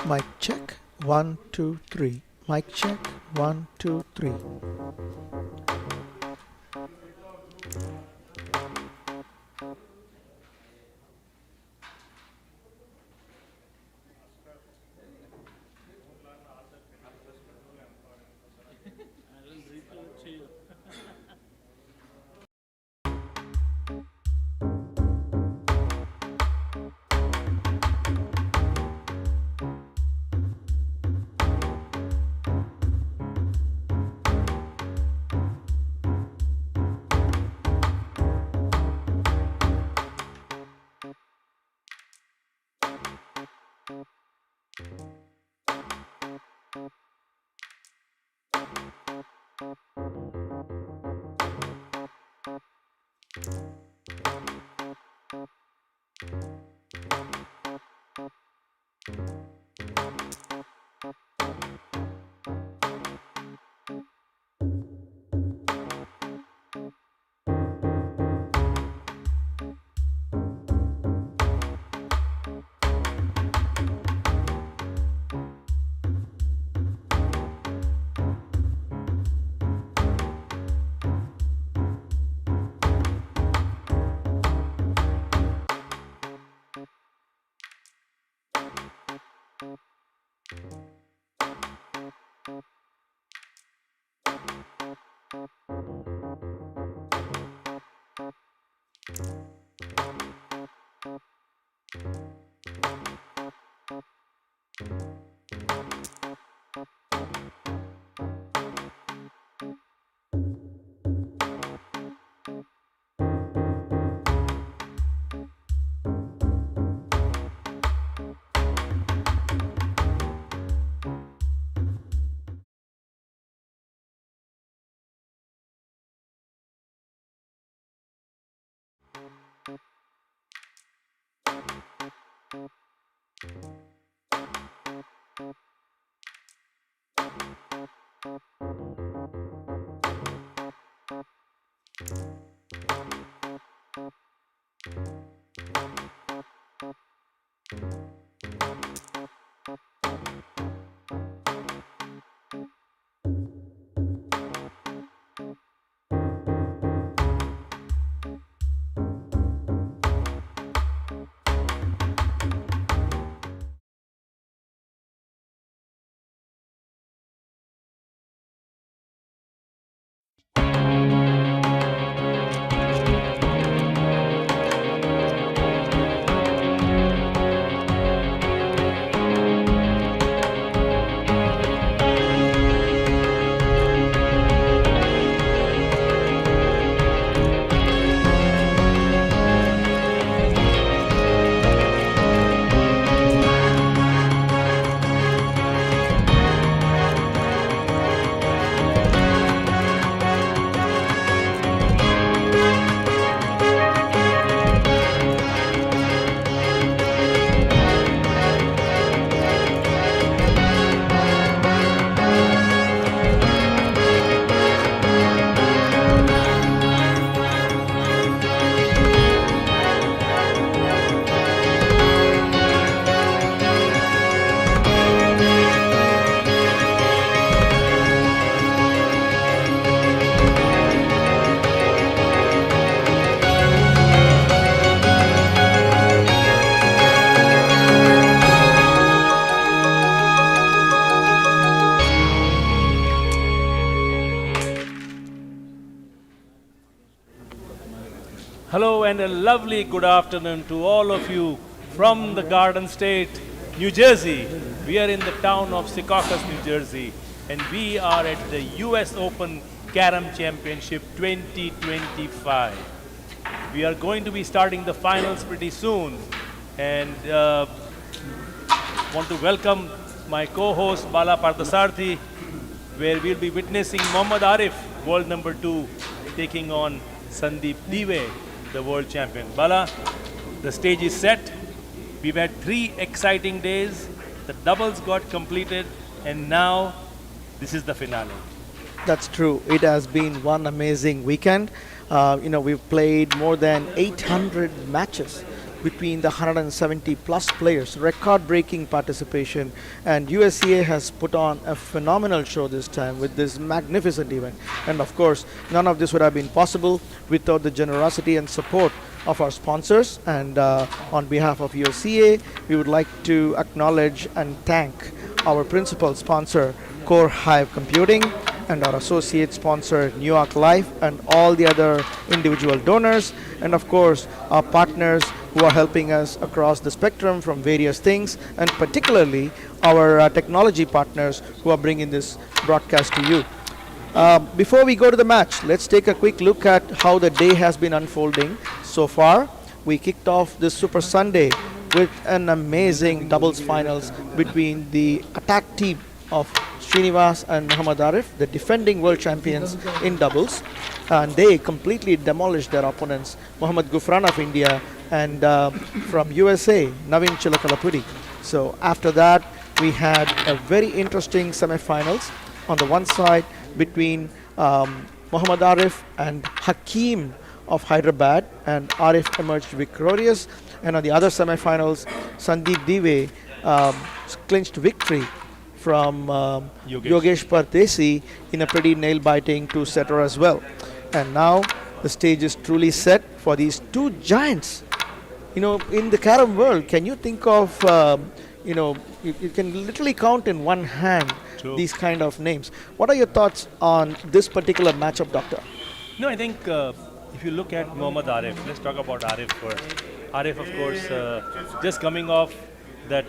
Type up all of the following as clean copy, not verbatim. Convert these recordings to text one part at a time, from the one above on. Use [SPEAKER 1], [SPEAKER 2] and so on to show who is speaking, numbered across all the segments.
[SPEAKER 1] Mic check. 1, 2, 3. Mic check. 1, 2, 3.
[SPEAKER 2] Hello and a lovely good afternoon to all of you from the Garden State, New Jersey. We are in the town of Secaucus, New Jersey, and we are at the US Open Carom Championship 2025. We are going to be starting the finals pretty soon, and want to welcome my co-host Bala Parthasarthi, where we'll be witnessing Muhammad Arif, world number 2, taking on Sandeep, the world champion. Bala, the stage is set. We've had 3 exciting days. The doubles got completed, and now this is the finale.
[SPEAKER 1] That's true. It has been one amazing weekend. We've played more than 800 matches between the 170 plus players, record breaking participation, and USCA has put on a phenomenal show this time with this magnificent event. And of course, none of this would have been possible without the generosity and support of our sponsors. And on behalf of USCA, we would like to acknowledge and thank our principal sponsor, Core Hive Computing, and our associate sponsor, New York Life, and all the other individual donors, and of course, our partners who are helping us across the spectrum from various things, and particularly our technology partners who are bringing this broadcast to you. Before we go to the match, let's take a quick look at how the day has been unfolding so far. We kicked off this Super Sunday with an amazing doubles finals between the attack team of Srinivas and Muhammad Arif, the defending world champions in doubles, and they completely demolished their opponents, Muhammad Gufran of India and from USA, Navin Chilakalapudi. So after that, we had a very interesting semifinals on the one side between Muhammad Arif and Hakim of Hyderabad, and Arif emerged victorious. And on the other semifinals, Sandeep Dive clinched victory from Yogesh Pardesi in a pretty nail-biting two-setter as well. And now the stage is truly set for these two giants. You know, in the carom world, can you think of, you can literally count in one hand these kind of names. What are your thoughts on this particular matchup, Doctor?
[SPEAKER 2] No, I think if you look at Muhammad Arif, let's talk about Arif first. Arif, of course, just coming off that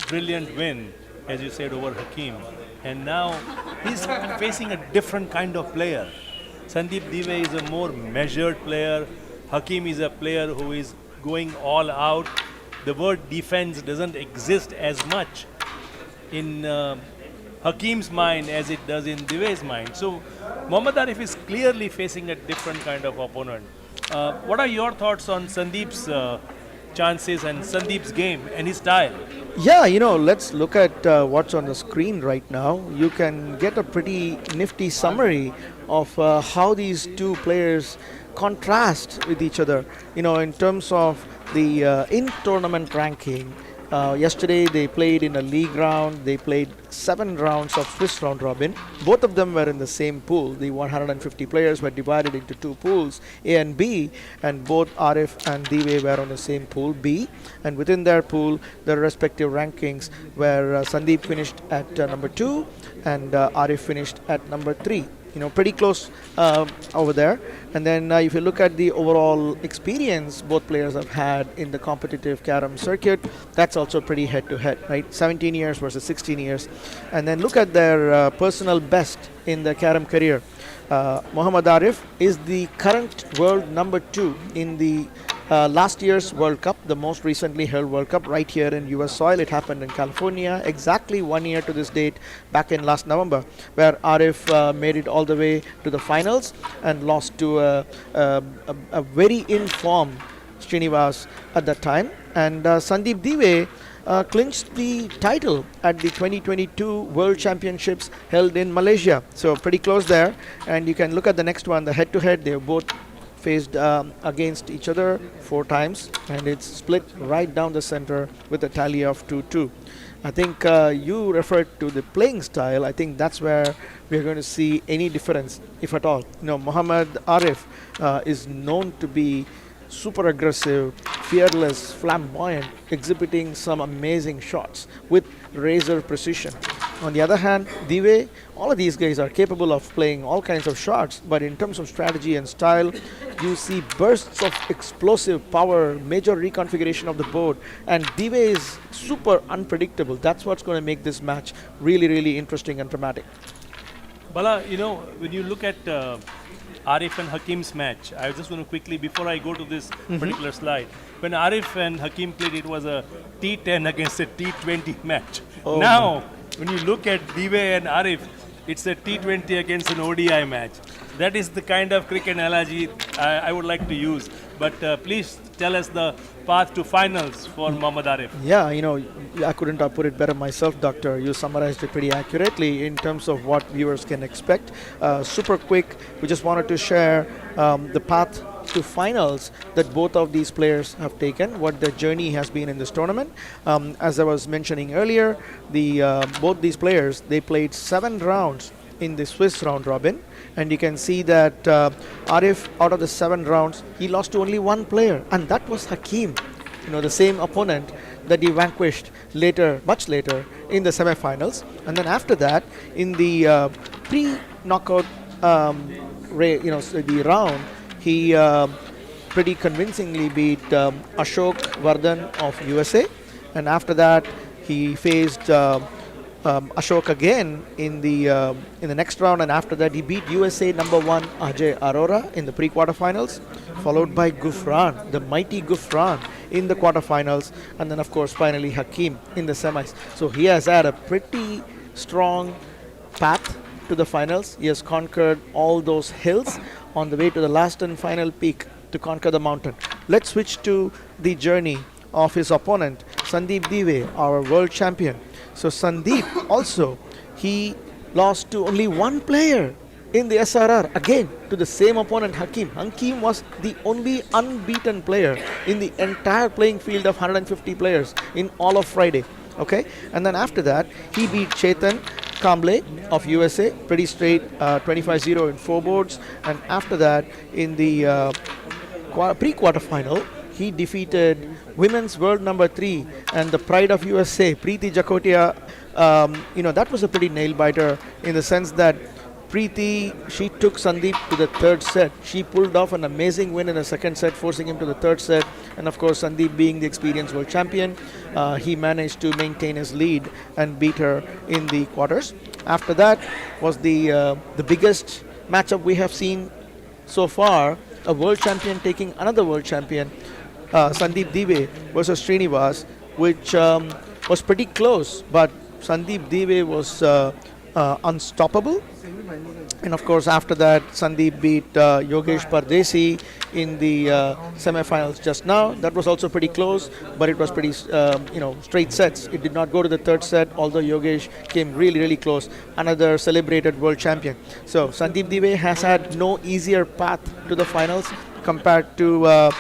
[SPEAKER 2] brilliant win, as you said, over Hakim. And now he's facing a different kind of player. Sandeep Dive is a more measured player. Hakim is a player who is going all out. The word defense doesn't exist as much in Hakim's mind as it does in Dive's mind. So Muhammad Arif is clearly facing a different kind of opponent. What are your thoughts on Sandeep's chances and Sandeep's game and his style?
[SPEAKER 1] Yeah, let's look at what's on the screen right now. You can get a pretty nifty summary of how these two players contrast with each other. In terms of the in-tournament ranking, yesterday they played in a league round. They played 7 rounds of Swiss round robin. Both of them were in the same pool. The 150 players were divided into 2 pools, A and B, and both Arif and Dive were on the same pool, B. And within their pool, their respective rankings where Sandeep finished at number 2 and Arif finished at number 3. Pretty close over there. And then if you look at the overall experience both players have had in the competitive carom circuit, that's also pretty head-to-head, right? 17 years versus 16 years. And then look at their personal best in the carom career. Muhammad Arif is the current world number 2 in the last year's World Cup, the most recently held World Cup right here in US soil. It happened in California exactly 1 year to this date, back in last November, where Arif made it all the way to the finals and lost to a very in-form Srinivas at that time. And Sandeep Dive clinched the title at the 2022 World Championships held in Malaysia. So pretty close there. And you can look at the next one, the head-to-head. They both faced against each other 4 times, and it's split right down the center with a tally of 2-2. I think you referred to the playing style. I think that's where we're going to see any difference, if at all. Muhammad Arif is known to be super aggressive, fearless, flamboyant, exhibiting some amazing shots with razor precision. On the other hand, Dive, all of these guys are capable of playing all kinds of shots, but in terms of strategy and style, you see bursts of explosive power, major reconfiguration of the board, and Dive is super unpredictable. That's what's going to make this match really, really interesting and dramatic.
[SPEAKER 2] Bala, when you look at Arif and Hakim's match, I just want to quickly, before I go to this particular slide, when Arif and Hakim played, it was a T10 against a T20 match.
[SPEAKER 1] Oh,
[SPEAKER 2] now, when you look at Dive and Arif, it's a T20 against an ODI match. That is the kind of cricket analogy I would like to use. But please tell us the path to finals for Muhammad Arif.
[SPEAKER 1] Yeah, I couldn't have put it better myself, Doctor. You summarized it pretty accurately in terms of what viewers can expect. Super quick, we just wanted to share the path to finals that both of these players have taken, what their journey has been in this tournament. As I was mentioning earlier, both these players, they played 7 rounds in the Swiss round robin, and you can see that Arif, out of the 7 rounds, he lost to only one player, and that was Hakim, the same opponent that he vanquished later, much later, in the semifinals. And then after that, in the pre-knockout, the round, he pretty convincingly beat Ashok Vardhan of USA, and after that, he faced Ashok again in the next round, and after that he beat USA #1 Ajay Arora in the pre-quarterfinals, followed by Gufran, the mighty Gufran, in the quarterfinals, and then of course finally Hakim in the semis. So he has had a pretty strong path to the finals. He has conquered all those hills on the way to the last and final peak to conquer the mountain. Let's switch to the journey of his opponent, Sandeep Dive, our world champion. So Sandeep also, he lost to only one player in the SRR, again to the same opponent, Hakim. Hakim was the only unbeaten player in the entire playing field of 150 players in all of Friday. Okay, and then after that, he beat Chetan Kamble of USA, pretty straight, 25-0 in 4 boards. And after that, in the pre-quarterfinal, he defeated women's world #3 and the pride of USA, Preeti Jakotia. That was a pretty nail-biter in the sense that Preeti, she took Sandeep to the 3rd set. She pulled off an amazing win in the 2nd set, forcing him to the 3rd set. And of course, Sandeep being the experienced world champion, he managed to maintain his lead and beat her in the quarters. After that was the biggest matchup we have seen so far, a world champion taking another world champion, Sandeep Dive versus Srinivas, which was pretty close, but Sandeep Dive was unstoppable. And of course, after that, Sandeep beat Yogesh Pardesi in the semifinals just now. That was also pretty close, but it was pretty, straight sets. It did not go to the 3rd set, although Yogesh came really, really close. Another celebrated world champion. So Sandeep Dive has had no easier path to the finals compared to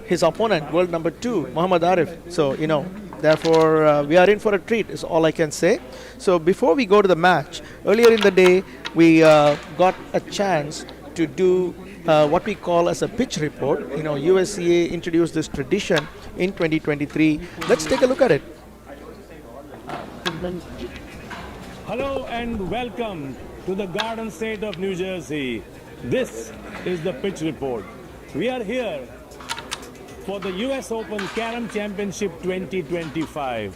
[SPEAKER 1] his opponent, world #2, Muhammad Arif. So, therefore, we are in for a treat, is all I can say. So before we go to the match, earlier in the day, we got a chance to do what we call as a pitch report. USCA introduced this tradition in 2023. Let's take a look at it.
[SPEAKER 2] Hello and welcome to the Garden State of New Jersey. This is the pitch report. We are here for the US Open Carom Championship 2025.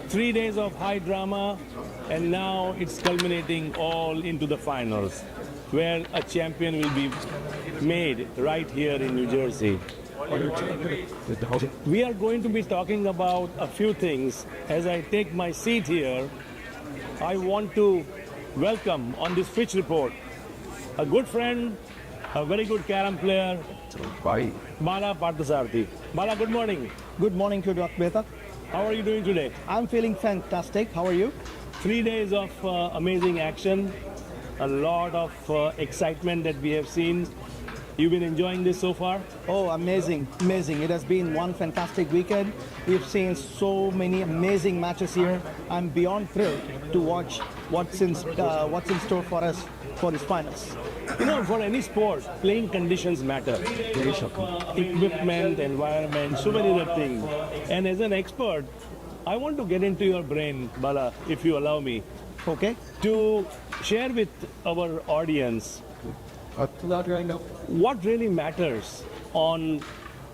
[SPEAKER 2] 3 days of high drama, and now it's culminating all into the finals, where a champion will be made right here in New Jersey. We are going to be talking about a few things. As I take my seat here, I want to welcome on this pitch report a good friend, a very good carom player, Bala Parthasarthi. Bala, good morning.
[SPEAKER 3] Good morning to you, Dr. Beta.
[SPEAKER 2] How are you doing today?
[SPEAKER 3] I'm feeling fantastic. How are you?
[SPEAKER 2] 3 days of amazing action, a lot of excitement that we have seen. You've been enjoying this so far?
[SPEAKER 3] Oh, amazing, amazing. It has been one fantastic weekend. We've seen so many amazing matches here. I'm beyond thrilled to watch what's in store for us for this finals.
[SPEAKER 2] For any sport, playing conditions matter. Equipment, environment, so many other things. And as an expert, I want to get into your brain, Bala, if you allow me,
[SPEAKER 3] Okay?
[SPEAKER 2] to share with our audience what really matters on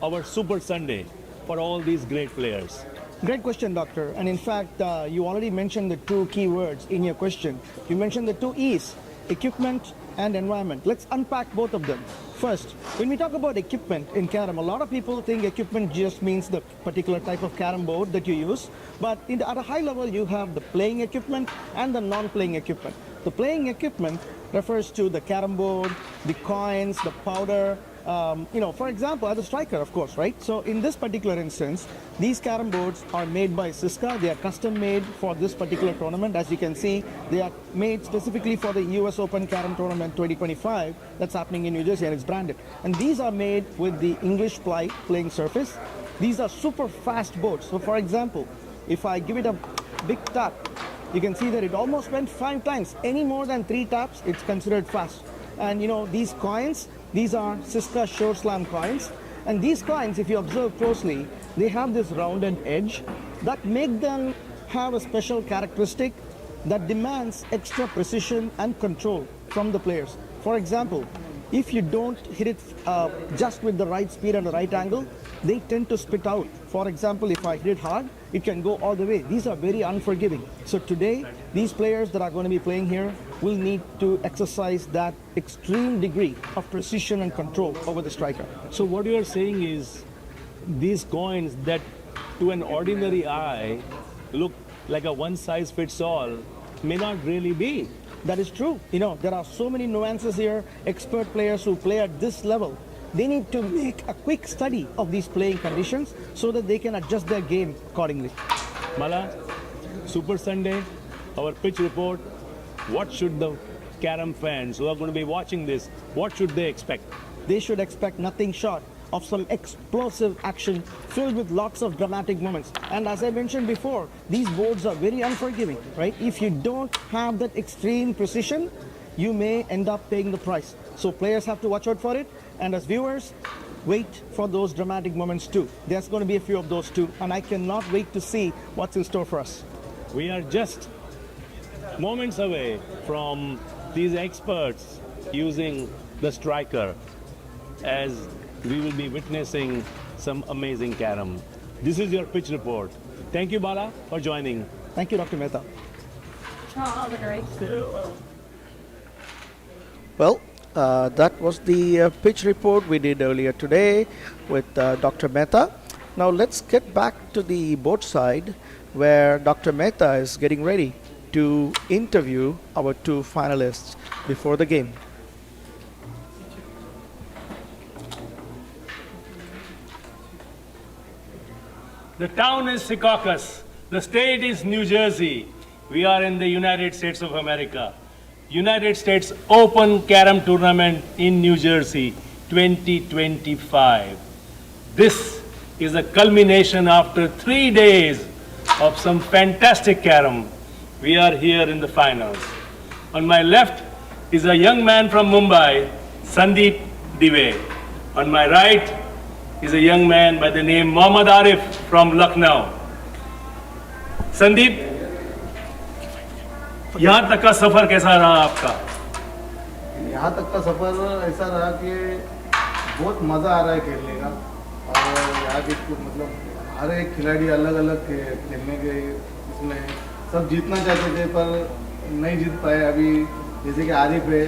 [SPEAKER 2] our Super Sunday for all these great players.
[SPEAKER 3] Great question, Doctor. And in fact, you already mentioned the 2 key words in your question. You mentioned the 2 E's, equipment and environment. Let's unpack both of them. First, when we talk about equipment in carom, a lot of people think equipment just means the particular type of carom board that you use. But at a high level, you have the playing equipment and the non-playing equipment. The playing equipment refers to the carom board, the coins, the powder, For example, as a striker, of course, right? So in this particular instance, these carom boards are made by Siska. They are custom made for this particular tournament. As you can see, they are made specifically for the US Open Carom Tournament 2025 that's happening in New Jersey, and it's branded. And these are made with the English playing surface. These are super fast boards. So for example, if I give it a big tap, you can see that it almost went 5 times. Any more than 3 taps, it's considered fast. And these coins, these are Siska Shore Slam coins. And these coins, if you observe closely, they have this rounded edge that make them have a special characteristic that demands extra precision and control from the players. For example, if you don't hit it just with the right speed and the right angle, they tend to spit out. For example, if I hit it hard, it can go all the way. These are very unforgiving. So today, these players that are going to be playing here will need to exercise that extreme degree of precision and control over the striker.
[SPEAKER 4] So what you are saying is these coins that to an ordinary eye look like a one-size-fits-all may not really be.
[SPEAKER 3] That is true. There are so many nuances here. Expert players who play at this level, they need to make a quick study of these playing conditions so that they can adjust their game accordingly.
[SPEAKER 4] Mala, Super Sunday, our pitch report. What should the carom fans who are going to be watching this, what should they expect?
[SPEAKER 3] They should expect nothing short of some explosive action filled with lots of dramatic moments. And as I mentioned before, these boards are very unforgiving, right? If you don't have that extreme precision, you may end up paying the price. So players have to watch out for it. And as viewers, wait for those dramatic moments too. There's going to be a few of those too. And I cannot wait to see what's in store for us.
[SPEAKER 4] We are just moments away from these experts using the striker as we will be witnessing some amazing carom. This is your pitch report. Thank you, Bala, for joining.
[SPEAKER 3] Thank you, Dr. Mehta.
[SPEAKER 1] Well, that was the pitch report we did earlier today with Dr. Mehta. Now let's get back to the board side where Dr. Mehta is getting ready to interview our 2 finalists before the game.
[SPEAKER 2] The town is Secaucus. The state is New Jersey. We are in the United States of America. United States Open Carom Tournament in New Jersey 2025. This is a culmination after 3 days of some fantastic carom. We are here in the finals. On my left is a young man from Mumbai, Sandeep Dive. On my right is a young man by the name Mohammad Arif from Lucknow. Sandeep, यहाँ तक का सफर कैसा रहा आपका?
[SPEAKER 5] यहाँ तक का सफर ऐसा रहा कि बहुत मज़ा आ रहा है खेलने का और यहाँ के मतलब हर एक खिलाड़ी अलग अलग खेलने के इसमें सब जीतना चाहते थे पर नहीं जीत पाए। अभी जैसे कि आरिफ है,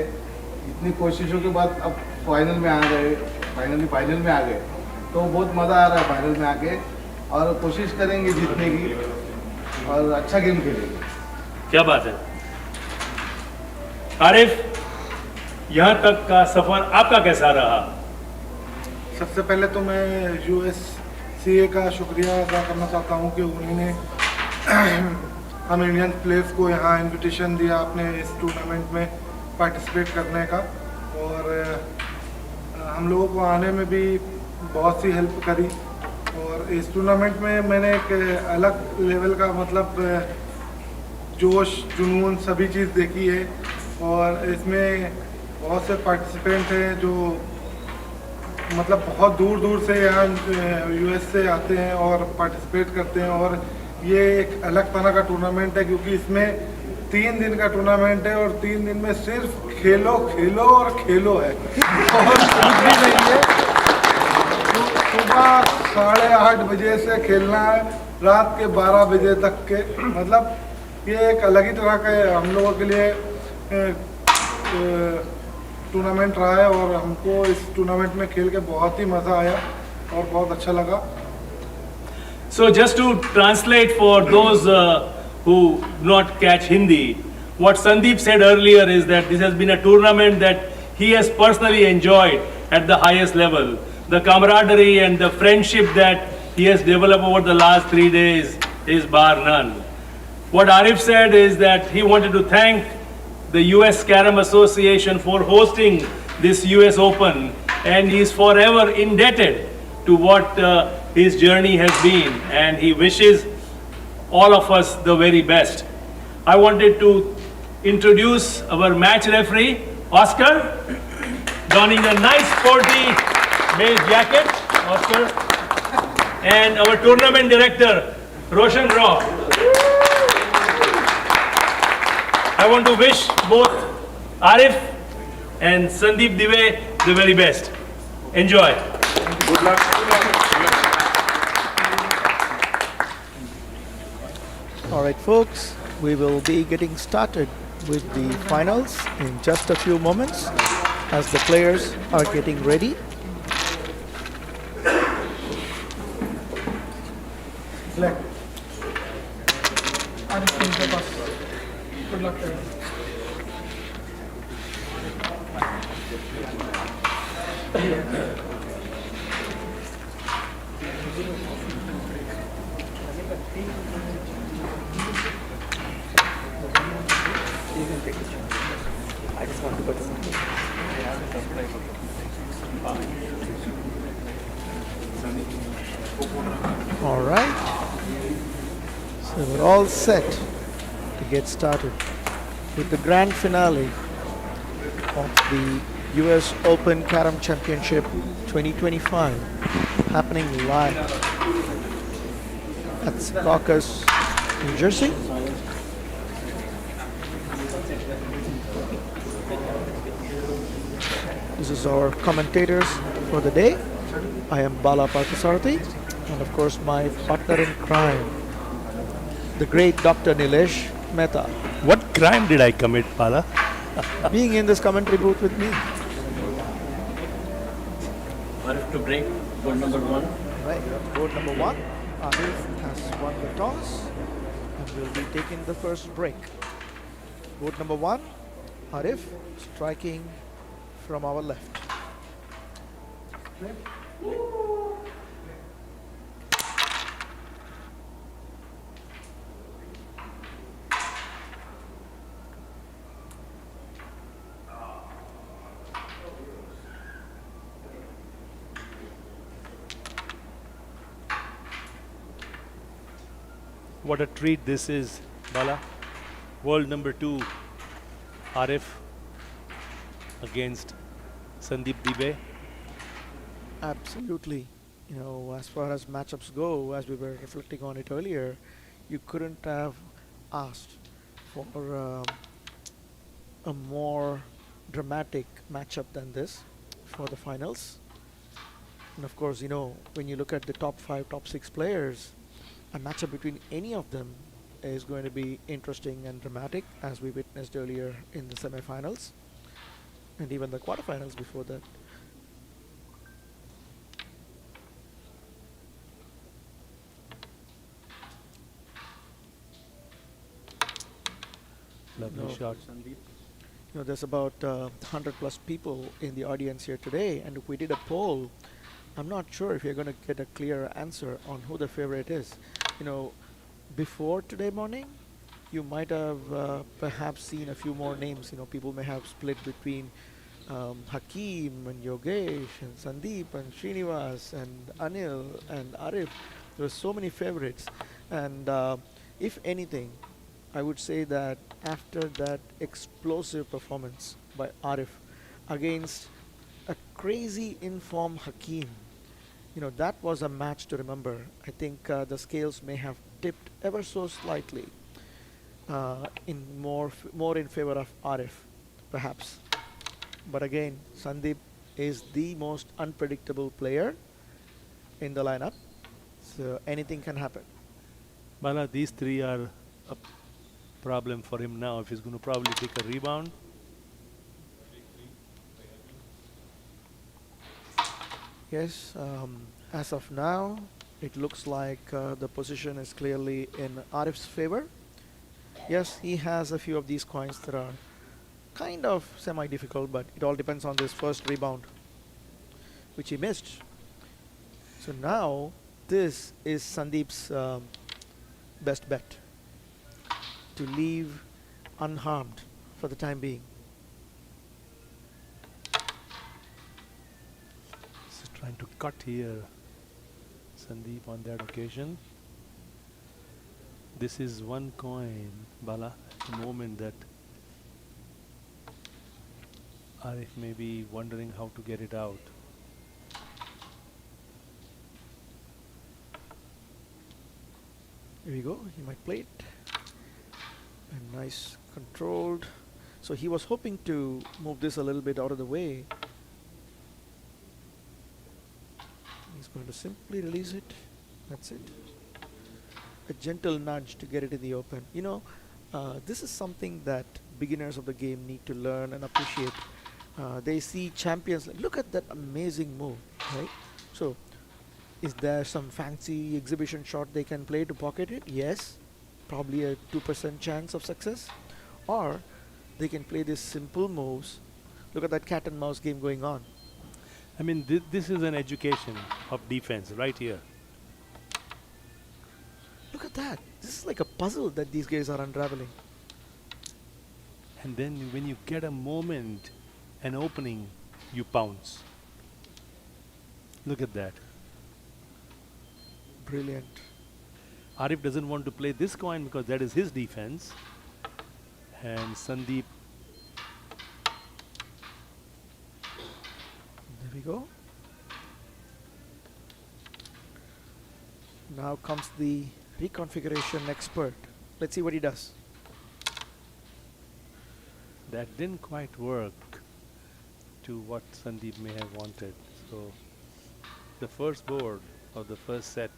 [SPEAKER 5] इतनी कोशिशों के बाद अब फाइनल में आ गए, फाइनल में आ गए, तो बहुत मज़ा आ रहा है फाइनल में आके और कोशिश करेंगे जीतने की और अच्छा गेम खेलेंगे।
[SPEAKER 2] क्या बात है। आरिफ, यहाँ तक का सफर आपका कैसा रहा?
[SPEAKER 6] सबसे पहले तो मैं USCA का शुक्रिया अदा करना चाहता हूँ कि उन्होंने हम इंडियन प्लेयर्स को यहाँ इनविटेशन दिया अपने इस टूर्नामेंट में पार्टिसिपेट करने का और हम लोगों को आने में भी बहुत सी हेल्प करी। और इस टूर्नामेंट में मैंने एक अलग लेवल का मतलब जोश जुनून सभी चीज़ देखी है और इसमें बहुत से पार्टिसिपेंट हैं जो मतलब बहुत दूर दूर से यहाँ US से आते हैं और पार्टिसिपेट करते हैं। और ये एक अलग तरह का टूर्नामेंट है क्योंकि इसमें 3 दिन का टूर्नामेंट है और 3 दिन में सिर्फ खेलो खेलो और खेलो है और कुछ भी नहीं है। सुबह 8:30 बजे से खेलना है रात के 12 बजे तक के, मतलब ये एक अलग ही तरह का हम लोगों के लिए टूर्नामेंट रहा है और हमको इस टूर्नामेंट में खेल के बहुत ही मज़ा आया और बहुत अच्छा लगा।
[SPEAKER 2] So just to translate for those who not catch Hindi, what Sandeep said earlier is that this has been a tournament that he has personally enjoyed at the highest level. The camaraderie and the friendship that he has developed over the last 3 days is bar none. What Arif said is that he wanted to thank the US Carom Association for hosting this US Open, and he is forever indebted to what his journey has been, and he wishes all of us the very best. I wanted to introduce our match referee, Oscar, donning a nice sporty beige jacket, Oscar, and our tournament director, Roshan Rao. I want to wish both Arif and Sandeep Dive the very best. Enjoy. Good luck.
[SPEAKER 1] All right, folks, we will be getting started with the finals in just a few moments as the players are getting ready.
[SPEAKER 3] Black. Arif can help us. Good luck to you.
[SPEAKER 1] All right. So we're all set to get started with the grand finale of the US Open Carom Championship 2025 happening live at Secaucus, New Jersey. This is our commentators for the day. I am Bala Parthasarathi, and of course my partner in crime, the great Dr. Nilesh Mehta,
[SPEAKER 2] What crime did I commit, Pala?
[SPEAKER 1] being in this commentary booth with me.
[SPEAKER 7] Arif to break, board number 1.
[SPEAKER 1] Right, board number 1, Arif has won the toss and will be taking the first break. Board number 1, Arif striking from our left.
[SPEAKER 2] What a treat this is, Bala. World number 2, Arif against Sandeep Dive.
[SPEAKER 1] Absolutely. You know, as far as matchups go, as we were reflecting on it earlier, you couldn't have asked for a more dramatic matchup than this for the finals. And of course, you know, when you look at the top 5, top 6 players, a matchup between any of them is going to be interesting and dramatic, as we witnessed earlier in the semifinals and even the quarterfinals before that.
[SPEAKER 2] Lovely
[SPEAKER 1] No.
[SPEAKER 2] shot.
[SPEAKER 1] You know, there's about 100 plus people in the audience here today, and if we did a poll, I'm not sure if you're going to get a clear answer on who the favorite is. You know, before today morning, you might have perhaps seen a few more names. You know, people may have split between Hakeem and Yogesh and Sandeep and Srinivas and Anil and Arif. There were so many favorites, and if anything, I would say that after that explosive performance by Arif against a crazy informed Hakeem, you know, that was a match to remember. I think the scales may have tipped ever so slightly in more in favor of Arif, perhaps. But again, Sandeep is the most unpredictable player in the lineup, so anything can happen.
[SPEAKER 2] Bala, these three are a problem for him now if he's going to probably take a rebound.
[SPEAKER 1] Yes, as of now, it looks like the position is clearly in Arif's favor. Yes, he has a few of these coins that are kind of semi-difficult, but it all depends on this first rebound. which he missed. So now this is Sandeep's best bet, to leave unharmed for the time being.
[SPEAKER 2] He's trying to cut here, Sandeep, on that occasion. This is one coin, Bala, at the moment that Arif may be wondering how to get it out.
[SPEAKER 1] Here we go. He might play it. And nice controlled. So he was hoping to move this a little bit out of the way. He's going to simply release it. That's it. A gentle nudge to get it in the open. You know, this is something that beginners of the game need to learn and appreciate. They see champions. Look at that amazing move, right? So, is there some fancy exhibition shot they can play to pocket it? Yes. Probably a 2% chance of success. Or they can play these simple moves. Look at that cat and mouse game going on.
[SPEAKER 2] I mean, this is an education of defense right here.
[SPEAKER 1] Look at that. This is like a puzzle that these guys are unraveling.
[SPEAKER 2] And then when you get a moment, an opening, you pounce. Look at that.
[SPEAKER 1] Brilliant.
[SPEAKER 2] Arif doesn't want to play this coin because that is his defense. And Sandeep.
[SPEAKER 1] There we go. Now comes the reconfiguration expert. Let's see what he does.
[SPEAKER 2] That didn't quite work to what Sandeep may have wanted. So the first board of the first set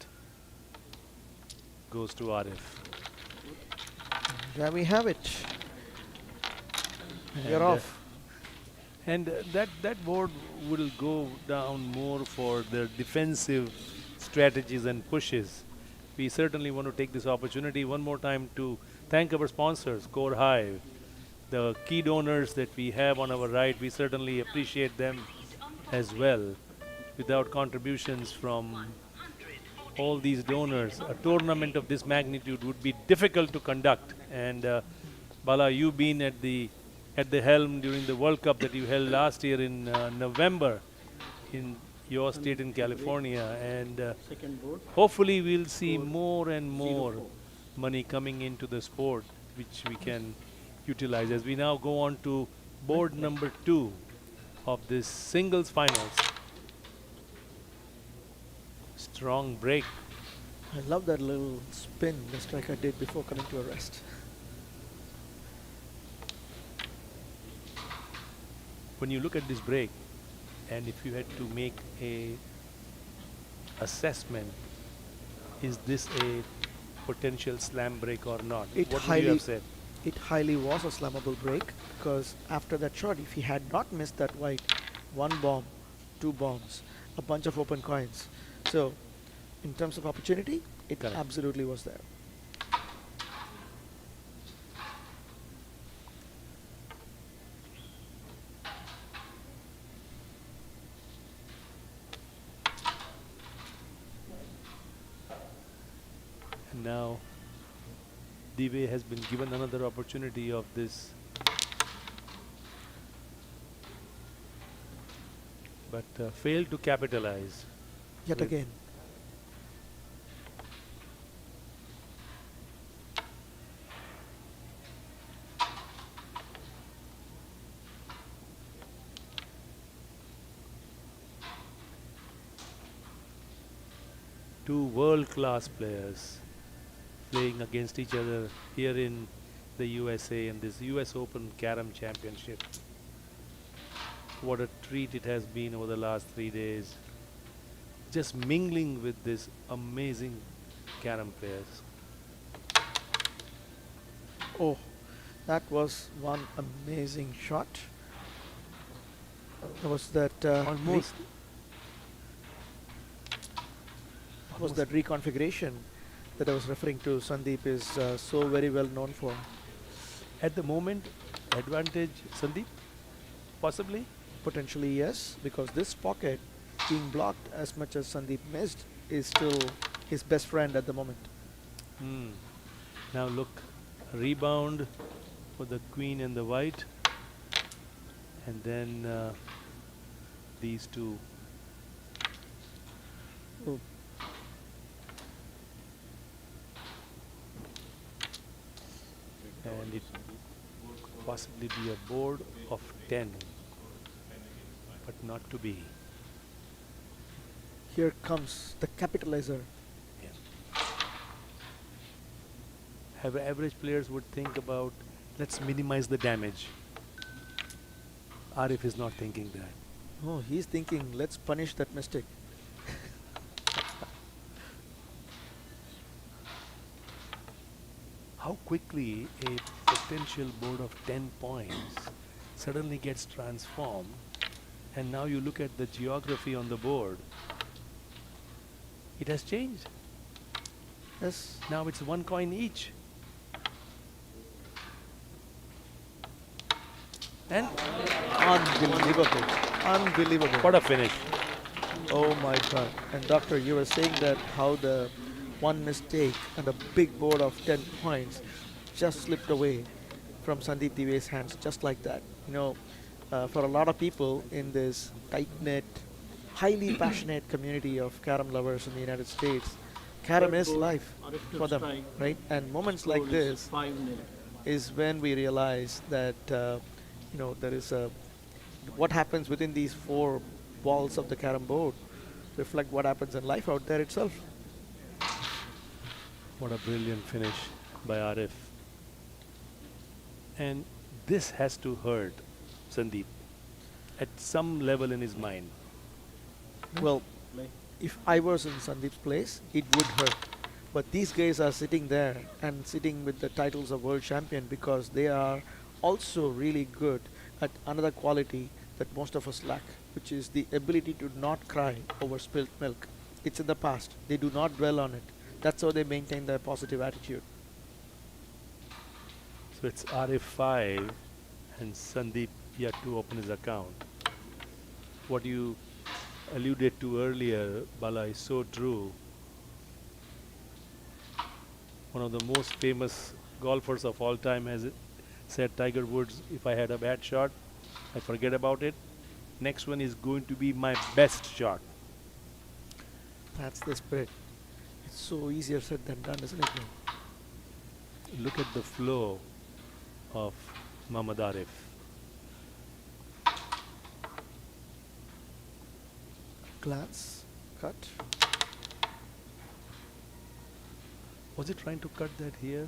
[SPEAKER 2] goes to Arif.
[SPEAKER 1] There we have it. And you're off.
[SPEAKER 2] And that board will go down more for the defensive strategies and pushes. We certainly want to take this opportunity one more time to thank our sponsors, Core Hive, the key donors that we have on our right. We certainly appreciate them as well. Without contributions from all these donors, a tournament of this magnitude would be difficult to conduct. And Bala, you've been at the helm during the World Cup that you held last year in November in your state in California, and hopefully we'll see more and more money coming into the sport, which we can utilize as we now go on to board number 2 of this singles finals. Strong break.
[SPEAKER 1] I love that little spin the striker did before coming to a rest.
[SPEAKER 2] When you look at this break, and if you had to make a assessment, is this a potential slam break or not? What would you have said?
[SPEAKER 1] It highly was a slammable break, because after that shot, if he had not missed that white, 1 bomb, 2 bombs, a bunch of open coins. So, in terms of opportunity, it
[SPEAKER 2] Correct.
[SPEAKER 1] absolutely was there.
[SPEAKER 2] And now Dive has been given another opportunity of this, but failed to capitalize.
[SPEAKER 1] Yet
[SPEAKER 2] With-
[SPEAKER 1] again.
[SPEAKER 2] Two world-class players playing against each other here in the USA in this US Open Carom Championship. What a treat it has been over the last 3 days. Just mingling with this amazing Carom players.
[SPEAKER 1] Oh, that was one amazing shot. There was that
[SPEAKER 2] Almost.
[SPEAKER 1] was that reconfiguration that I was referring to. Sandeep is so very well known for.
[SPEAKER 2] At the moment, advantage Sandeep? Possibly?
[SPEAKER 1] Potentially yes, because this pocket being blocked as much as Sandeep missed, is still his best friend at the moment.
[SPEAKER 2] Hmm. Now look, rebound for the queen and the white, and then these two.
[SPEAKER 1] Oh,
[SPEAKER 2] And it possibly be a board of 10, but not to be.
[SPEAKER 1] here comes the capitalizer.
[SPEAKER 2] Yeah. Have average players would think about, let's minimize the damage. Arif is not thinking that.
[SPEAKER 1] Oh, he's thinking, let's punish that mistake.
[SPEAKER 2] How quickly a potential board of 10 points suddenly gets transformed, and now you look at the geography on the board, it has changed.
[SPEAKER 1] Yes,
[SPEAKER 2] Now it's one coin each. And
[SPEAKER 1] unbelievable. Unbelievable.
[SPEAKER 2] what a finish.
[SPEAKER 1] Oh my god. And doctor, you were saying that how the one mistake and a big board of 10 points just slipped away from Sandeep Dive's hands just like that. For a lot of people in this tight-knit, highly passionate community of carom lovers in the United States, carom is life for them, right? And moments like this
[SPEAKER 7] 5-0.
[SPEAKER 1] is when we realize that there is a what happens within these four walls of the carom board reflect what happens in life out there itself.
[SPEAKER 2] What a brilliant finish by Arif. And this has to hurt Sandeep at some level in his mind.
[SPEAKER 1] Well, if I was in Sandeep's place, it would hurt. But these guys are sitting there and sitting with the titles of world champion because they are also really good at another quality that most of us lack, which is the ability to not cry over spilt milk. It's in the past. They do not dwell on it. That's how they maintain their positive attitude.
[SPEAKER 2] So it's Arif 5 and Sandeep yet to open his account. What you alluded to earlier, Bala, is so true. One of the most famous golfers of all time has said, Tiger Woods, if I had a bad shot, I forget about it. Next one is going to be my best shot.
[SPEAKER 1] That's the spirit. It's so easier said than done, isn't it?
[SPEAKER 2] Look at the flow of Muhammad Arif.
[SPEAKER 1] Glance, cut.
[SPEAKER 2] Was he trying to cut that here?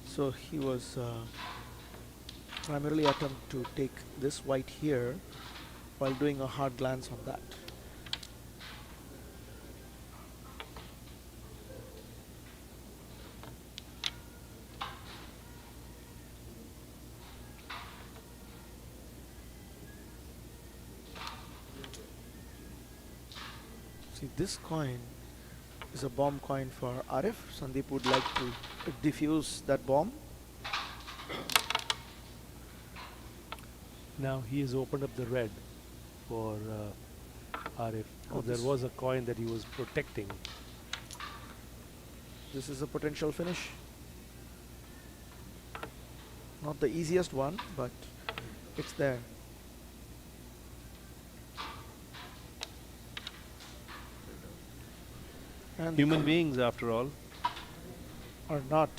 [SPEAKER 1] So he was primarily attempt to take this white here while doing a hard glance on that. See, this coin is a bomb coin for Arif. Sandeep would like to defuse that bomb.
[SPEAKER 2] Now he has opened up the red for Arif.
[SPEAKER 1] Oh,
[SPEAKER 2] There
[SPEAKER 1] this-
[SPEAKER 2] was a coin that he was protecting.
[SPEAKER 1] This is a potential finish. Not the easiest one, but it's there. And
[SPEAKER 2] Human beings, after all.
[SPEAKER 1] are not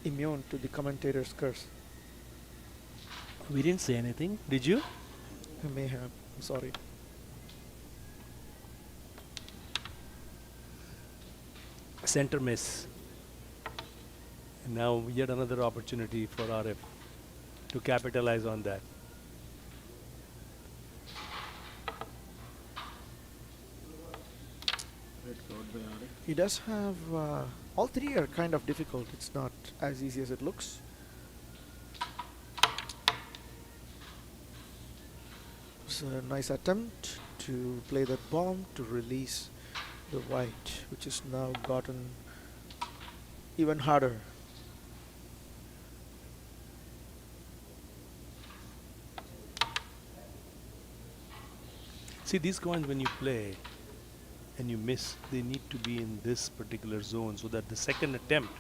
[SPEAKER 1] immune to the commentator's curse.
[SPEAKER 2] We didn't say anything, did you?
[SPEAKER 1] You may have. I'm sorry.
[SPEAKER 2] Center miss. And now yet another opportunity for Arif to capitalize on that.
[SPEAKER 1] He does have all three are kind of difficult. It's not as easy as it looks. It's a nice attempt to play that bomb to release the white, which is now gotten even harder.
[SPEAKER 2] See, these coins when you play and you miss, they need to be in this particular zone so that the second attempt,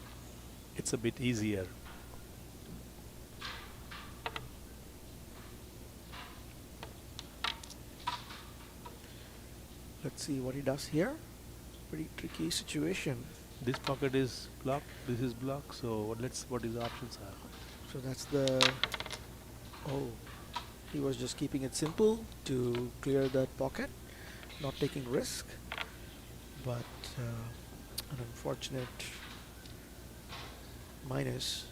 [SPEAKER 2] it's a bit easier.
[SPEAKER 1] Let's see what he does here. Pretty tricky situation.
[SPEAKER 2] This pocket is blocked, this is blocked, so what his options are.
[SPEAKER 1] So that's the. Oh, he was just keeping it simple to clear that pocket, not taking risk. But an unfortunate minus.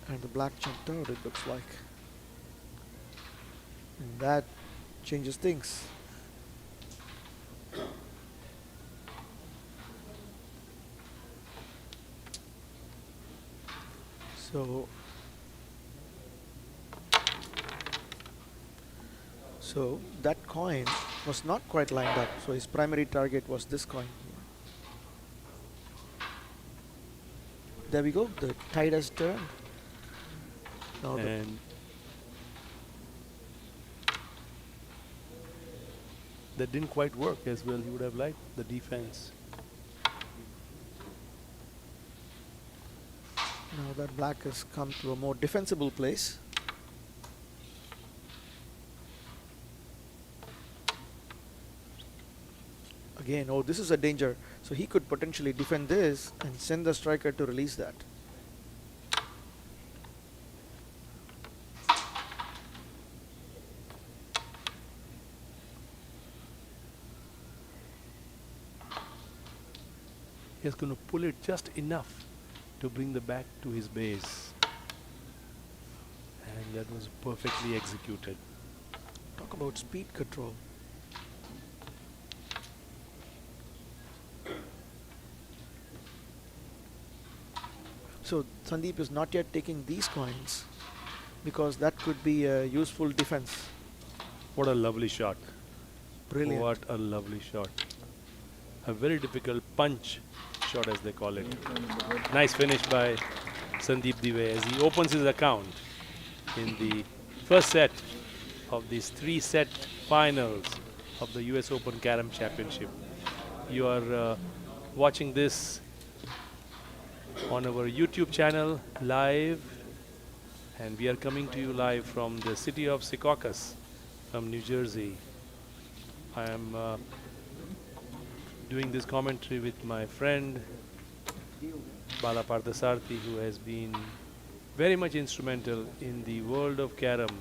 [SPEAKER 1] And the black jumped out, it looks like. And that changes things. So that coin was not quite lined up. So his primary target was this coin. There we go. The tide has turned. Now
[SPEAKER 2] And that didn't quite work as well. He would have liked the defense.
[SPEAKER 1] now that black has come to a more defensible place. Again, oh, this is a danger. So he could potentially defend this and send the striker to release that.
[SPEAKER 2] He's going to pull it just enough to bring the back to his base. And that was perfectly executed.
[SPEAKER 1] Talk about speed control. So Sandeep is not yet taking these coins because that could be a useful defense.
[SPEAKER 2] What a lovely shot.
[SPEAKER 1] Brilliant.
[SPEAKER 2] What a lovely shot. A very difficult punch shot, as they call it. Nice finish by Sandeep Dive as he opens his account in the first set of these 3-set finals of the US Open Carom Championship. You are watching this on our YouTube channel live, and we are coming to you live from the city of Secaucus, from New Jersey. I am doing this commentary with my friend Bala Parthasarthi, who has been very much instrumental in the world of Carom,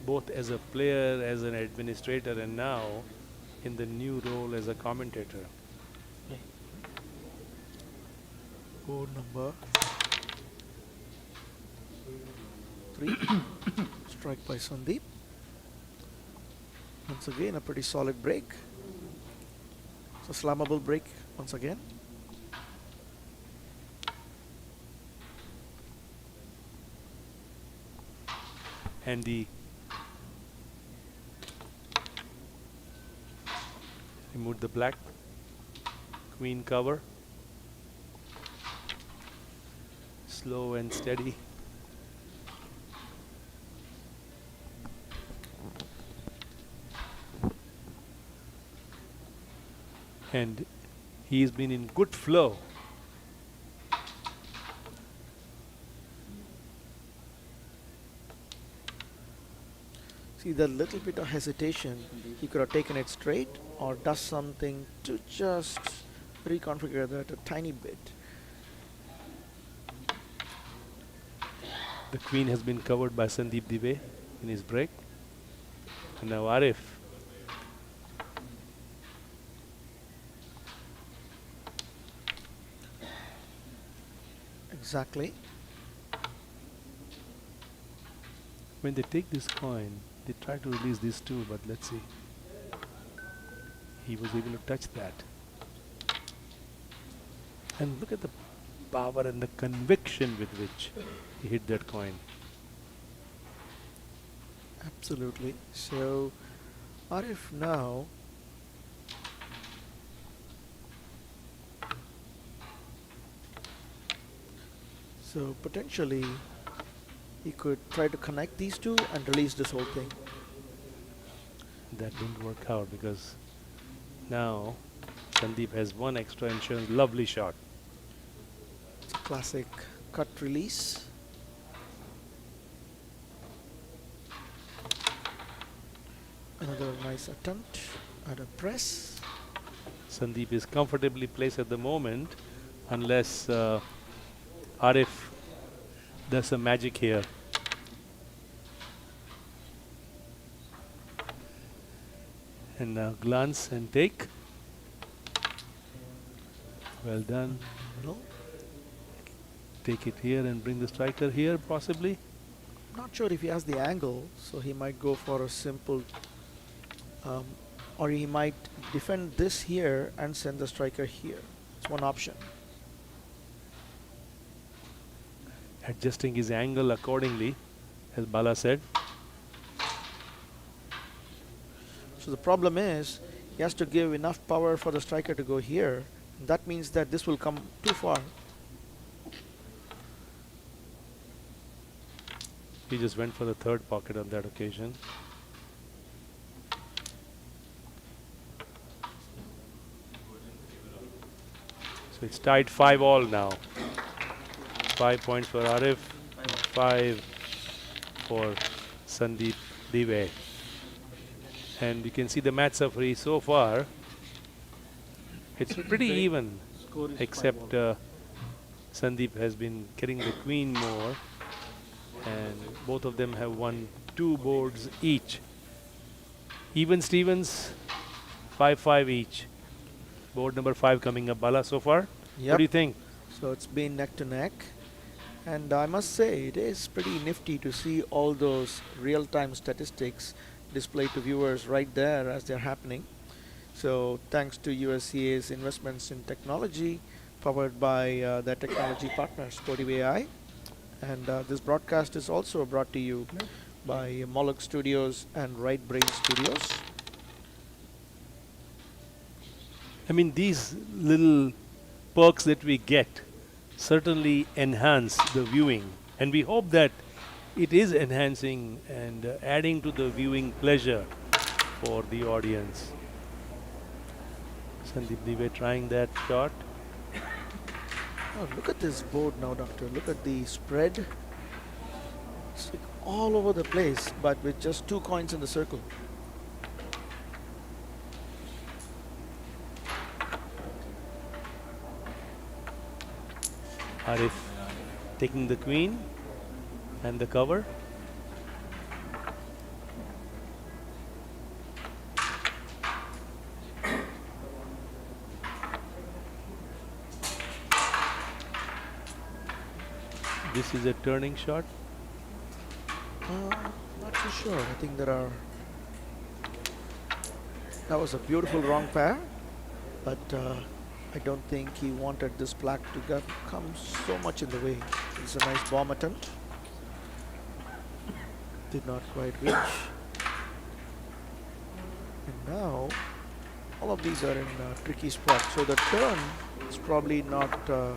[SPEAKER 2] both as a player, as an administrator, and now in the new role as a commentator.
[SPEAKER 1] Board number 3. Strike by Sandeep. Once again, a pretty solid break. It's a slammable break once again.
[SPEAKER 2] And the remove the black queen cover. Slow and steady. And he's been in good flow.
[SPEAKER 1] See, the little bit of hesitation, he could have taken it straight or does something to just reconfigure that a tiny bit.
[SPEAKER 2] The queen has been covered by Sandeep Dive in his break. And now Arif.
[SPEAKER 1] Exactly.
[SPEAKER 2] When they take this coin, they try to release these two, but let's see. He was able to touch that. And look at the power and the conviction with which he hit that coin.
[SPEAKER 1] Absolutely. So, Arif now so potentially he could try to connect these two and release this whole thing.
[SPEAKER 2] that didn't work out because now Sandeep has one extra insurance. Lovely shot.
[SPEAKER 1] It's a classic cut release. Another nice attempt at a press.
[SPEAKER 2] Sandeep is comfortably placed at the moment, unless Arif does some magic here. And now glance and take. Well done.
[SPEAKER 1] No,
[SPEAKER 2] Take it here and bring the striker here, possibly.
[SPEAKER 1] not sure if he has the angle, so he might go for a simple, or he might defend this here and send the striker here. It's one option.
[SPEAKER 2] Adjusting his angle accordingly, as Bala said.
[SPEAKER 1] So the problem is he has to give enough power for the striker to go here. That means that this will come too far.
[SPEAKER 2] He just went for the third pocket on that occasion. So it's tied 5-all now. 5 points for Arif, 5 for Sandeep Dive. And you can see the match summary so far. It's pretty even, except Sandeep has been getting the queen more, and both of them have won 2 boards each. Even Stevens, 5-5 each. Board number 5 coming up. Bala, so far, what do you think?
[SPEAKER 1] So it's been neck to neck. And I must say, it is pretty nifty to see all those real-time statistics displayed to viewers right there as they're happening. So thanks to USCA's investments in technology, powered by their technology partner, Sportive AI. And this broadcast is also brought to you by Moloch Studios and Right Brain Studios.
[SPEAKER 2] I mean, these little perks that we get certainly enhance the viewing, and we hope that it is enhancing and adding to the viewing pleasure for the audience. Sandeep Dive trying that shot.
[SPEAKER 1] Oh, look at this board now, Doctor. Look at the spread. It's like all over the place, but with just 2 coins in the circle.
[SPEAKER 2] Arif taking the queen and the cover. This is a turning shot.
[SPEAKER 1] Not too sure. I think there are. That was a beautiful wrong pair, but I don't think he wanted this black to come so much in the way. It's a nice bomb attempt. Did not quite reach. And now, all of these are in tricky spots. So the turn is probably not a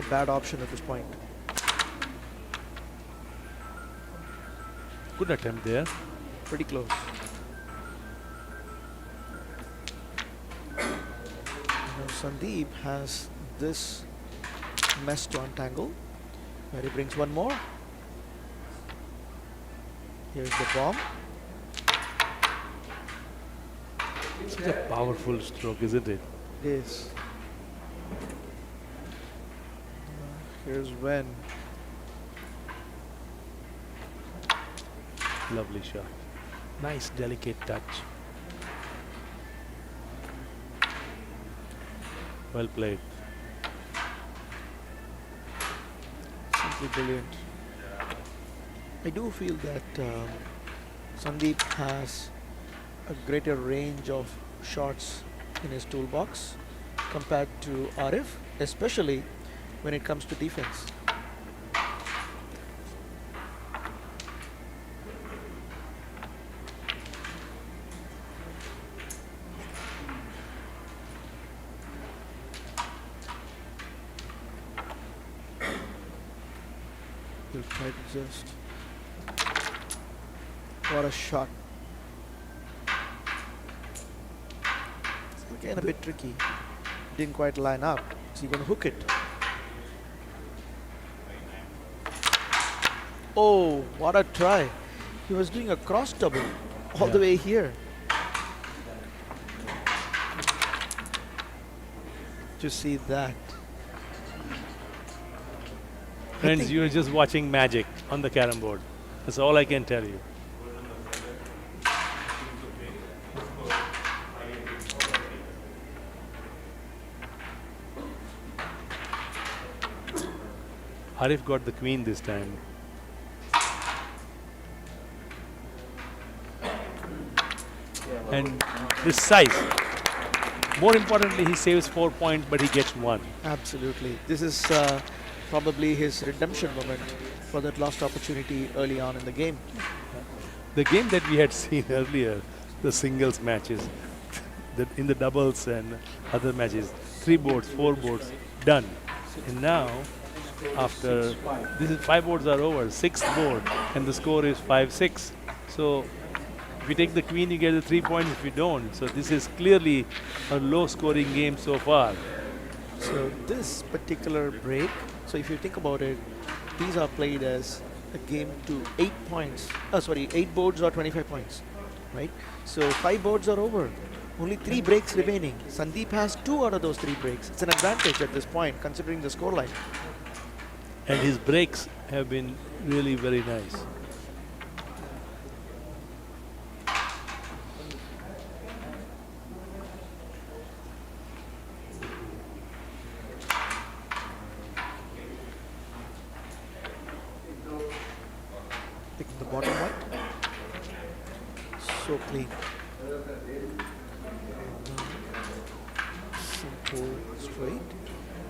[SPEAKER 1] bad option at this point.
[SPEAKER 2] Good attempt there.
[SPEAKER 1] Pretty close. Now Sandeep has this mess to untangle, where he brings one more. Here's the bomb.
[SPEAKER 2] Such a powerful stroke, isn't it?
[SPEAKER 1] It is. Here's when.
[SPEAKER 2] Lovely shot. Nice delicate touch. Well played.
[SPEAKER 1] Simply brilliant. I do feel that Sandeep has a greater range of shots in his toolbox compared to Arif, especially when it comes to defense. He'll try to just. What a shot. Again, a bit tricky. Didn't quite line up. Is he going to hook it? Oh, what a try. He was doing a cross double all the way here. To see that.
[SPEAKER 2] Friends, you are just watching magic on the carom board. That's all I can tell you. Arif got the queen this time. And this size. More importantly, he saves 4 points, but he gets 1.
[SPEAKER 1] Absolutely. This is probably his redemption moment for that lost opportunity early on in the game.
[SPEAKER 2] The game that we had seen earlier, the singles matches, in the doubles and other matches, 3 boards, 4 boards, done. And now, after this is 5 boards are over, 6th board, and the score is 5-6. So if you take the queen, you get the 3 points. If you don't, so this is clearly a low-scoring game so far.
[SPEAKER 1] So this particular break, so if you think about it, these are played as a game to 8 points. 8 boards or 25 points, right? So 5 boards are over. Only 3 breaks remaining. Sandeep has 2 out of those 3 breaks. It's an advantage at this point, considering the scoreline.
[SPEAKER 2] And his breaks have been really very nice.
[SPEAKER 1] Picking the bottom white. So clean. Simple, straight.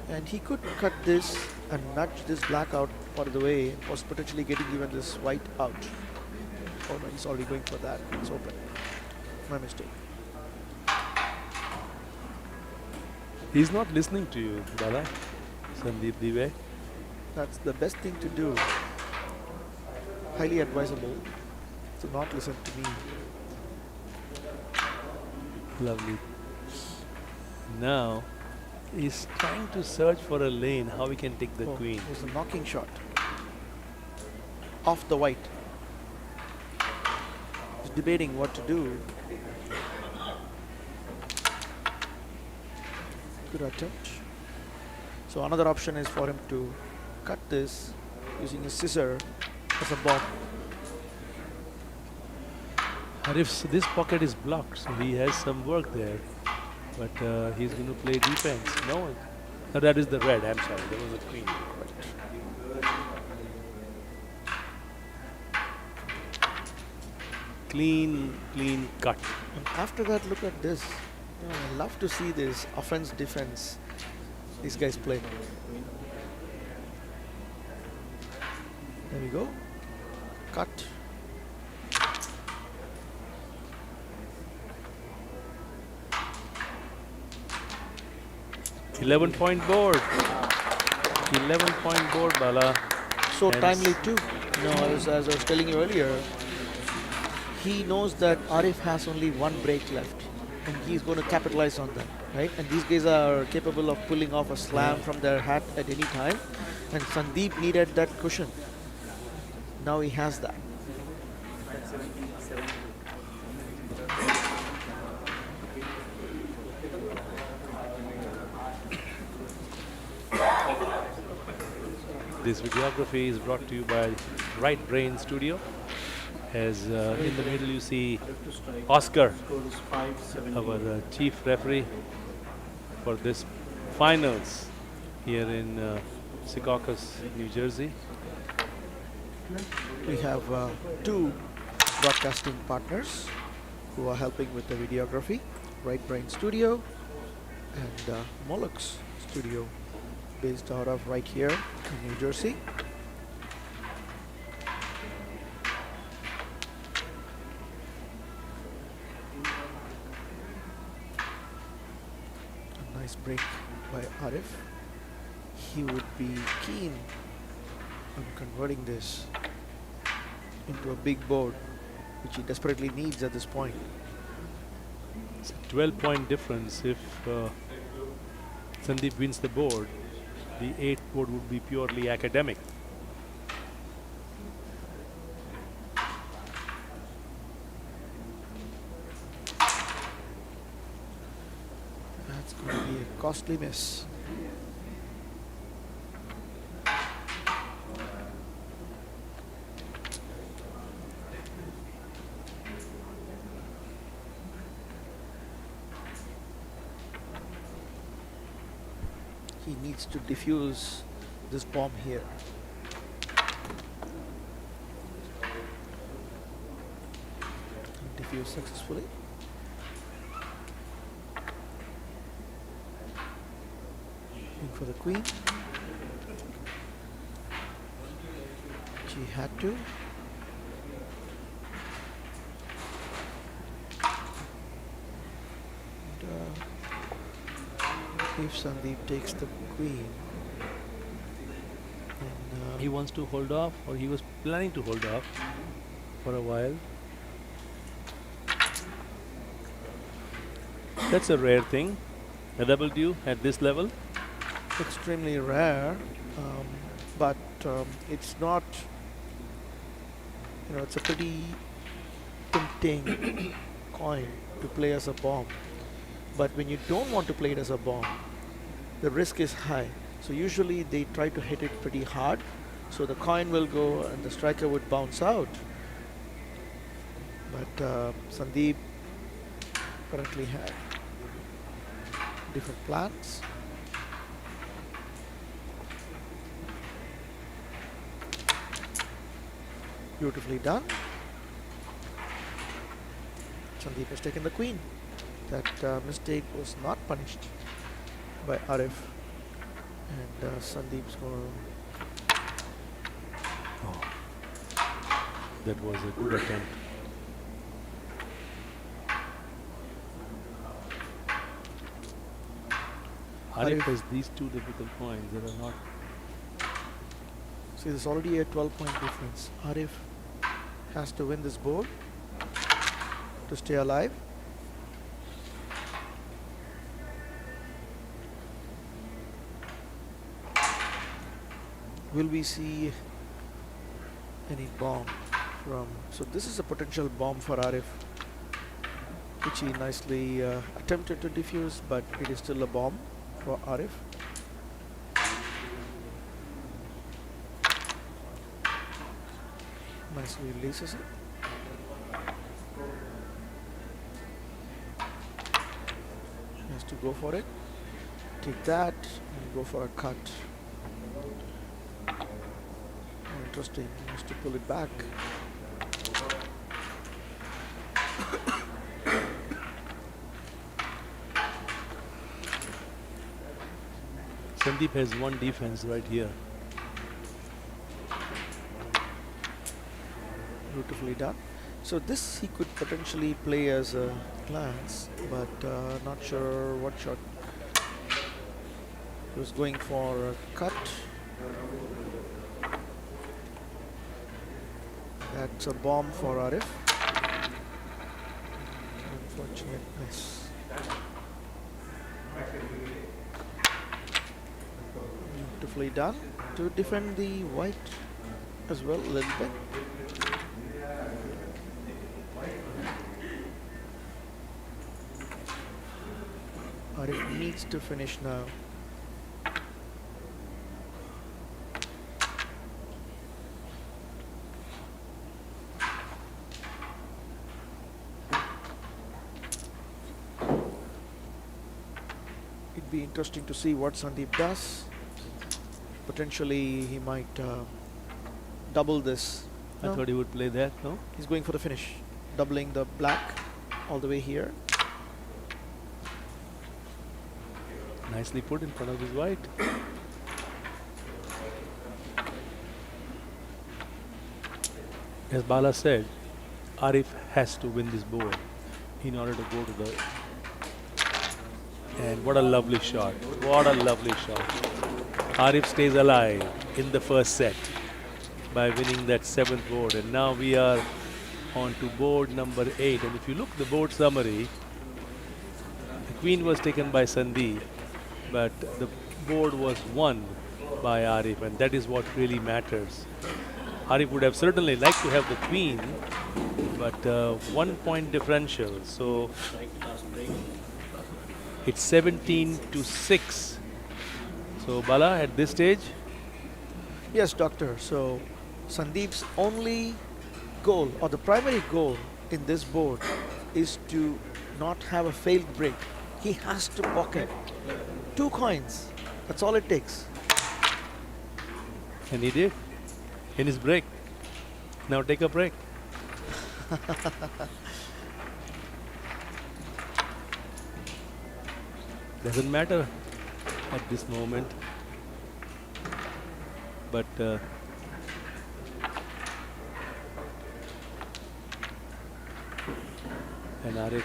[SPEAKER 1] And he could cut this and nudge this black out out of the way, was potentially getting even this white out. Oh no, he's already going for that. It's open. My mistake.
[SPEAKER 2] He's not listening to you, Bala. Sandeep Dive.
[SPEAKER 1] That's the best thing to do. Highly advisable to not listen to me.
[SPEAKER 2] Lovely. Now, he's trying to search for a lane, how he can take the queen.
[SPEAKER 1] It was a knocking shot. Off the white. He's debating what to do. Good attempt. So another option is for him to cut this using his scissor as a bomb.
[SPEAKER 2] Arif, this pocket is blocked, so he has some work there. But he's going to play defense. No, that is the red. I'm sorry, there was a queen. Clean cut.
[SPEAKER 1] And after that, look at this. I love to see this offense defense these guys play. There we go. Cut.
[SPEAKER 2] 11-point board. 11-point board, Bala.
[SPEAKER 1] So
[SPEAKER 2] And
[SPEAKER 1] timely too. As I was telling you earlier, he knows that Arif has only 1 break left, and he's going to capitalize on that, right? And these guys are capable of pulling off a slam from their hat at any time, and Sandeep needed that cushion. Now he has that.
[SPEAKER 2] This videography is brought to you by Right Brain Studio. As in the middle you see Oscar, our chief referee for this finals here in Secaucus, New Jersey.
[SPEAKER 1] We have 2 broadcasting partners who are helping with the videography. Right Brain Studio and Moloch's Studio, based out of right here in New Jersey. A nice break by Arif. He would be keen on converting this into a big board, which he desperately needs at this point.
[SPEAKER 2] It's a 12-point difference. If Sandeep wins the board, the 8th board would be purely academic.
[SPEAKER 1] That's going to be a costly miss. He needs to defuse this bomb here. Defuse successfully. In for the queen. She had to. And, if Sandeep takes the queen, then,
[SPEAKER 2] He wants to hold off, or he was planning to hold off for a while. That's a rare thing. A double due at this level.
[SPEAKER 1] extremely rare, but it's not, it's a pretty tempting coin to play as a bomb. But when you don't want to play it as a bomb, the risk is high. So usually they try to hit it pretty hard, so the coin will go and the striker would bounce out. But Sandeep currently had different plans. Beautifully done. Sandeep has taken the queen. That mistake was not punished by Arif. And Sandeep's going to...
[SPEAKER 2] That was a good attempt. Arif has these two difficult coins that are not.
[SPEAKER 1] See, there's already a 12-point difference. Arif has to win this board to stay alive. Will we see any bomb from... So this is a potential bomb for Arif, which he nicely attempted to defuse, but it is still a bomb for Arif. Nicely releases it. He has to go for it. Take that and go for a cut. Interesting. He has to pull it back.
[SPEAKER 2] Sandeep has one defense right here.
[SPEAKER 1] Beautifully done. So this he could potentially play as a glance, but not sure what shot. He was going for a cut. That's a bomb for Arif. Unfortunate miss. Beautifully done to defend the white as well a little bit. Arif needs to finish now. It'd be interesting to see what Sandeep does. Potentially he might double this.
[SPEAKER 2] I thought he would play that, no?
[SPEAKER 1] He's going for the finish, doubling the black all the way here.
[SPEAKER 2] Nicely put in front of his white. As Bala said, Arif has to win this board in order to go to the... And what a lovely shot. What a lovely shot. Arif stays alive in the first set by winning that 7th board. And now we are on to board number 8. And if you look at the board summary, queen was taken by Sandeep, but the board was won by Arif, and that is what really matters. Arif would have certainly liked to have the queen, but 1 point differential. So it's 17-6. So Bala, at this stage,
[SPEAKER 1] Yes, doctor. So Sandeep's only goal, or the primary goal in this board, is to not have a failed break. He has to pocket 2 coins. That's all it takes.
[SPEAKER 2] and he did in his break. Now take a break. Doesn't matter at this moment, but and Arif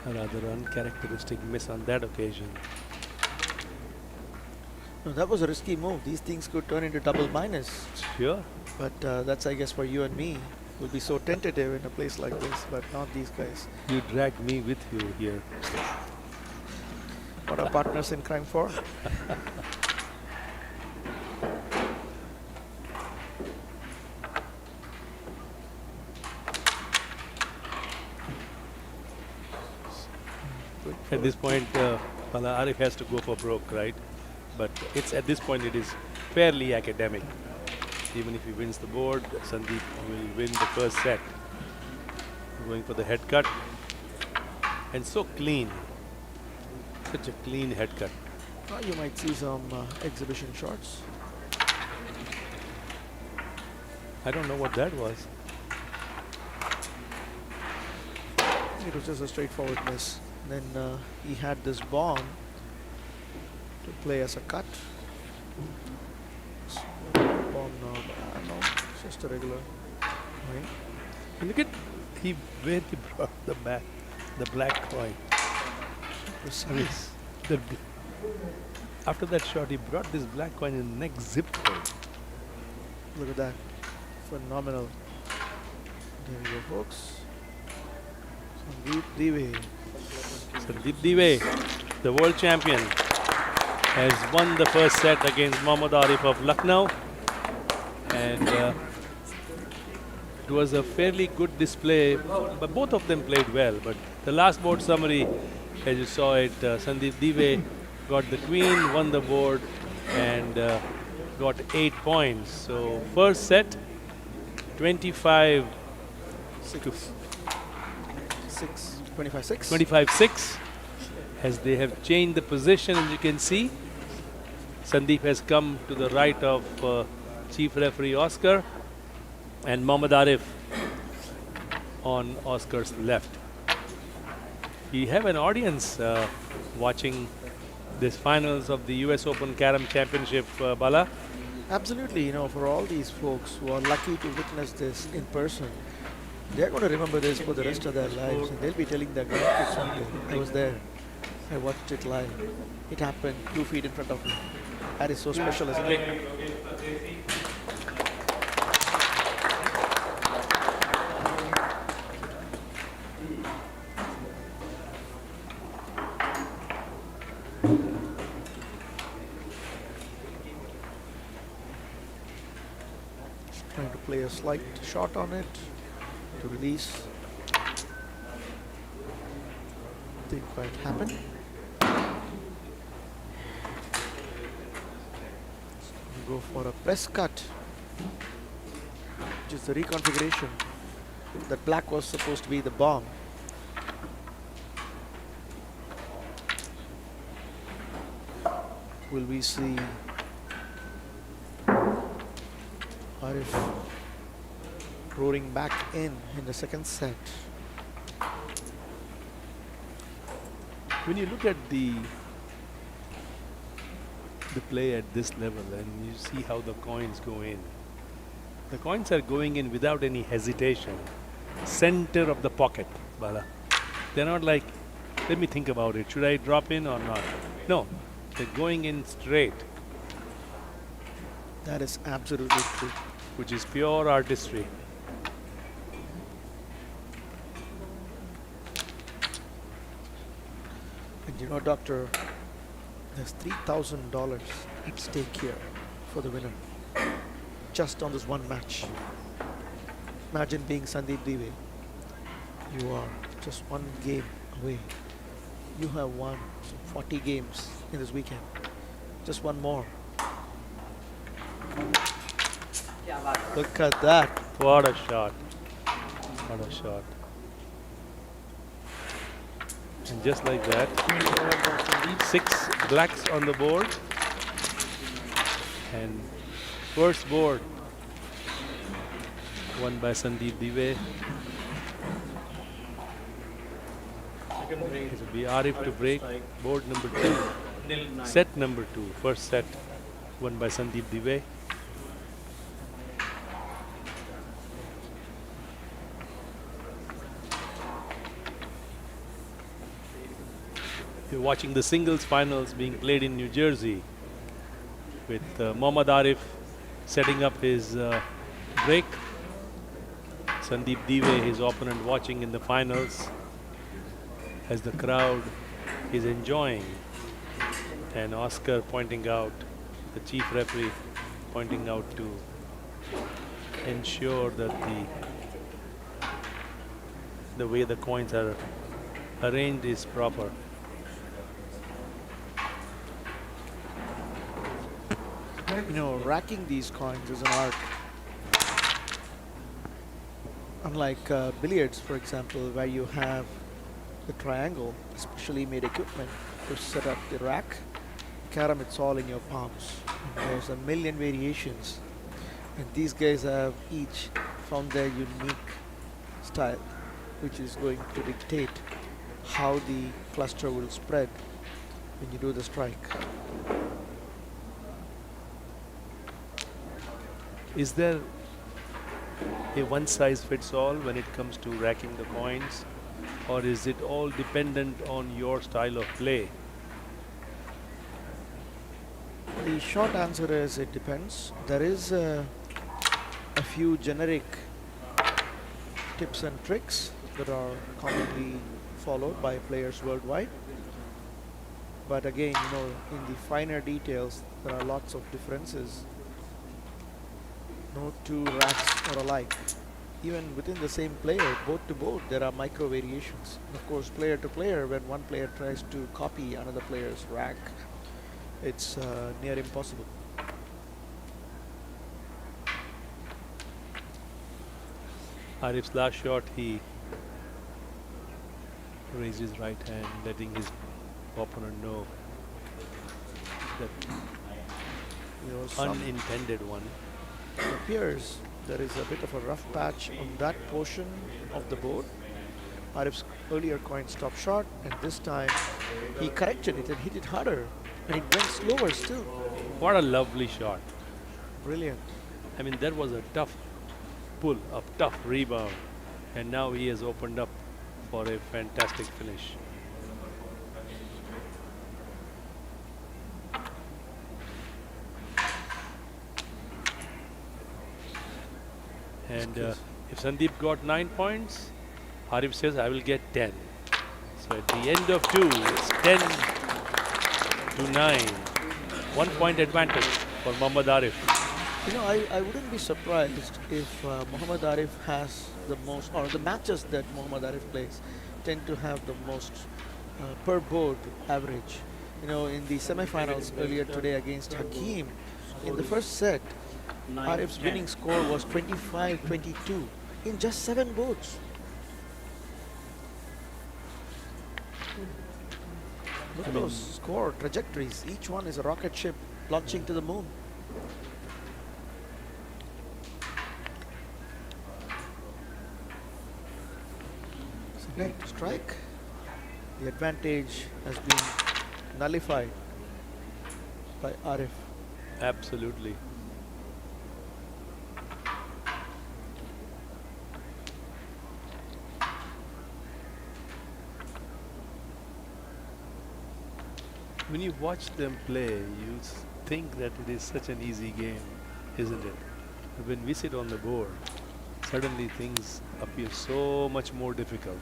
[SPEAKER 2] a rather uncharacteristic miss on that occasion.
[SPEAKER 1] No, that was a risky move. These things could turn into double minus.
[SPEAKER 2] Sure.
[SPEAKER 1] But that's, I guess, for you and me. We'll be so tentative in a place like this, but not these guys.
[SPEAKER 2] You dragged me with you here.
[SPEAKER 1] What are partners in crime for?
[SPEAKER 2] At this point, Bala, Arif has to go for broke, right? But it's at this point it is fairly academic. Even if he wins the board, Sandeep will win the first set. Going for the head cut. And so clean. Such a clean head cut.
[SPEAKER 1] You might see some exhibition shots.
[SPEAKER 2] I don't know what that was.
[SPEAKER 1] It was just a straightforward miss. Then he had this bomb to play as a cut. Bomb now, no, it's just a regular. Right.
[SPEAKER 2] And look at where he brought the black coin.
[SPEAKER 1] Precise.
[SPEAKER 2] After that shot, he brought this black coin in the next zip code.
[SPEAKER 1] Look at that. Phenomenal. There we go, folks. Sandeep Dive.
[SPEAKER 2] Sandeep Dive, the world champion, has won the first set against Mohammad Arif of Lucknow. And it was a fairly good display, but both of them played well. But the last board summary, as you saw it, Sandeep Dive got the queen, won the board, and got 8 points. So first set, 25
[SPEAKER 1] 25-6.
[SPEAKER 2] 25-6, as they have changed the position. As you can see, Sandeep has come to the right of Chief Referee Oscar, and Mohammad Arif on Oscar's left. We have an audience watching this finals of the US Open Carom Championship, Bala.
[SPEAKER 1] Absolutely, for all these folks who are lucky to witness this in person, they're going to remember this for the rest of their lives, and they'll be telling their grandkids one day, I was there, I watched it live. It happened 2 feet in front of me. That is so special, isn't it? Trying to play a slight shot on it to release. Didn't quite happen. Go for a press cut, which is the reconfiguration. That black was supposed to be the bomb. Will we see Arif roaring back in the second set?
[SPEAKER 2] When you look at the play at this level and you see how the coins go in, the coins are going in without any hesitation. Center of the pocket, Bala. They're not like, let me think about it. Should I drop in or not? No, they're going in straight,
[SPEAKER 1] That is absolutely true.
[SPEAKER 2] which is pure artistry.
[SPEAKER 1] you know, Doctor, there's $3,000 at stake here for the winner, just on this one match. Imagine being Sandeep Dive. You are just one game away. You have won 40 games in this weekend. Just one more. Look at that.
[SPEAKER 2] What a shot. What a shot. And just like that, 6 blacks on the board. And first board won by Sandeep Dive. It will be Arif to break board number 2. Set number 2. First set won by Sandeep Dive. You're watching the singles finals being played in New Jersey with Mohammad Arif setting up his break. Sandeep Dive, his opponent, watching in the finals as the crowd is enjoying. And Oscar pointing out, the chief referee pointing out to ensure that the way the coins are arranged is proper.
[SPEAKER 1] You know, racking these coins is an art. Unlike billiards, for example, where you have the triangle, specially made equipment to set up the rack. Carom, it's all in your palms. And there's a million variations. And these guys have each found their unique style, which is going to dictate how the cluster will spread when you do the strike.
[SPEAKER 2] Is there a one-size-fits-all when it comes to racking the coins, or is it all dependent on your style of play?
[SPEAKER 1] The short answer is it depends. There is a few generic tips and tricks that are commonly followed by players worldwide. But again, you know, in the finer details, there are lots of differences. No two racks are alike. Even within the same player, both to both, there are micro variations. Of course, player to player, when one player tries to copy another player's rack, it's near impossible.
[SPEAKER 2] Arif's last shot, he raised his right hand, letting his opponent know that
[SPEAKER 1] You know, some
[SPEAKER 2] unintended one.
[SPEAKER 1] it appears there is a bit of a rough patch on that portion of the board. Arif's earlier coin stopped short, and this time he corrected it and hit it harder, and it went slower still.
[SPEAKER 2] What a lovely shot.
[SPEAKER 1] Brilliant.
[SPEAKER 2] I mean, that was a tough pull, a tough rebound, and now he has opened up for a fantastic finish. And if Sandeep got 9 points, Arif says, I will get 10. So at the end of 2, it's 10 to 9. 1 point advantage for Mohammad Arif.
[SPEAKER 1] You know, I wouldn't be surprised if Mohammad Arif has the most, or the matches that Mohammad Arif plays tend to have the most per board average. You know, in the semifinals earlier today against Hakeem, in the first set, Arif's winning score was 25-22 in just 7 boards. Look at those score trajectories. Each one is a rocket ship launching to the moon. Strike. The advantage has been nullified by Arif.
[SPEAKER 2] Absolutely. When you watch them play, you think that it is such an easy game, isn't it? But when we sit on the board, suddenly things appear so much more difficult.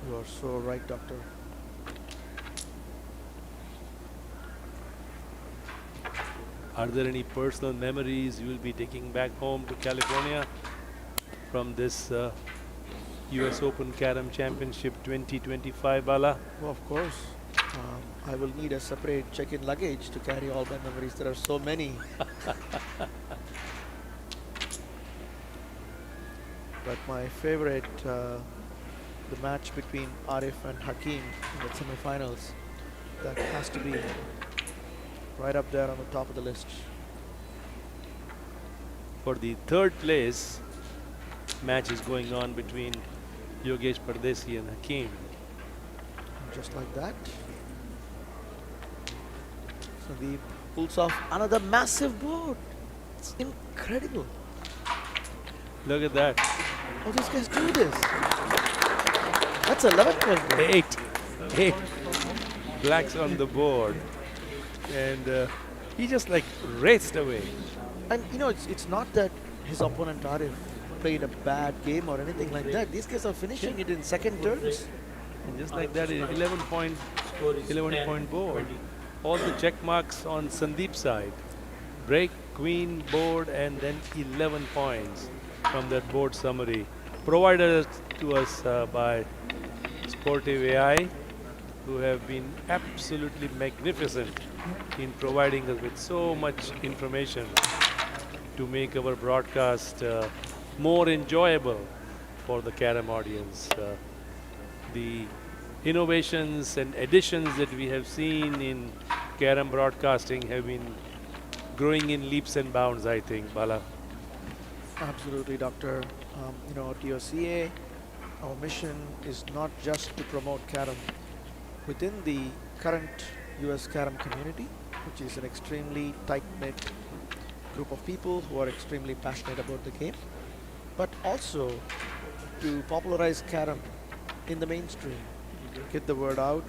[SPEAKER 1] You are so right, Doctor.
[SPEAKER 2] Are there any personal memories you will be taking back home to California from this US Open Carom Championship 2025, Bala?
[SPEAKER 1] Well, of course. I will need a separate check-in luggage to carry all my memories. There are so many. But my favorite, the match between Arif and Hakim in the semifinals, that has to be right up there on the top of the list.
[SPEAKER 2] For the third place, match is going on between Yogesh Pardesi and Hakim.
[SPEAKER 1] And just like that, Sandeep pulls off another massive board. It's incredible.
[SPEAKER 2] Look at that.
[SPEAKER 1] How these guys do this? That's 11 point board.
[SPEAKER 2] Eight blacks on the board. And he just like raced away.
[SPEAKER 1] And you know, it's not that his opponent Arif played a bad game or anything like that. These guys are finishing it in second turns.
[SPEAKER 2] And just like that, 11 point board. All the check marks on Sandeep's side. Break, queen, board, and then 11 points from that board summary. Provided to us by Sportive AI, who have been absolutely magnificent in providing us with so much information to make our broadcast more enjoyable for the Carom audience. The innovations and additions that we have seen in Carom broadcasting have been growing in leaps and bounds, I think, Bala.
[SPEAKER 1] Absolutely, Doctor. You know, TOCA, our mission is not just to promote Carom. Within the current US Carom community, which is an extremely tight-knit group of people who are extremely passionate about the game, but also to popularize Carom in the mainstream, get the word out.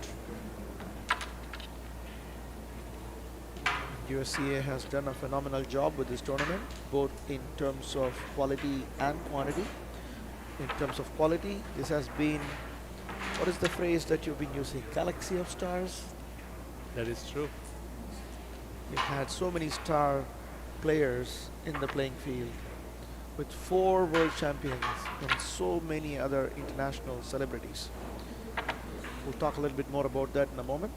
[SPEAKER 1] USCA has done a phenomenal job with this tournament, both in terms of quality and quantity. In terms of quality, this has been, what is the phrase that you've been using? Galaxy of stars?
[SPEAKER 2] That is true.
[SPEAKER 1] You've had so many star players in the playing field, with 4 world champions and so many other international celebrities. We'll talk a little bit more about that in a moment.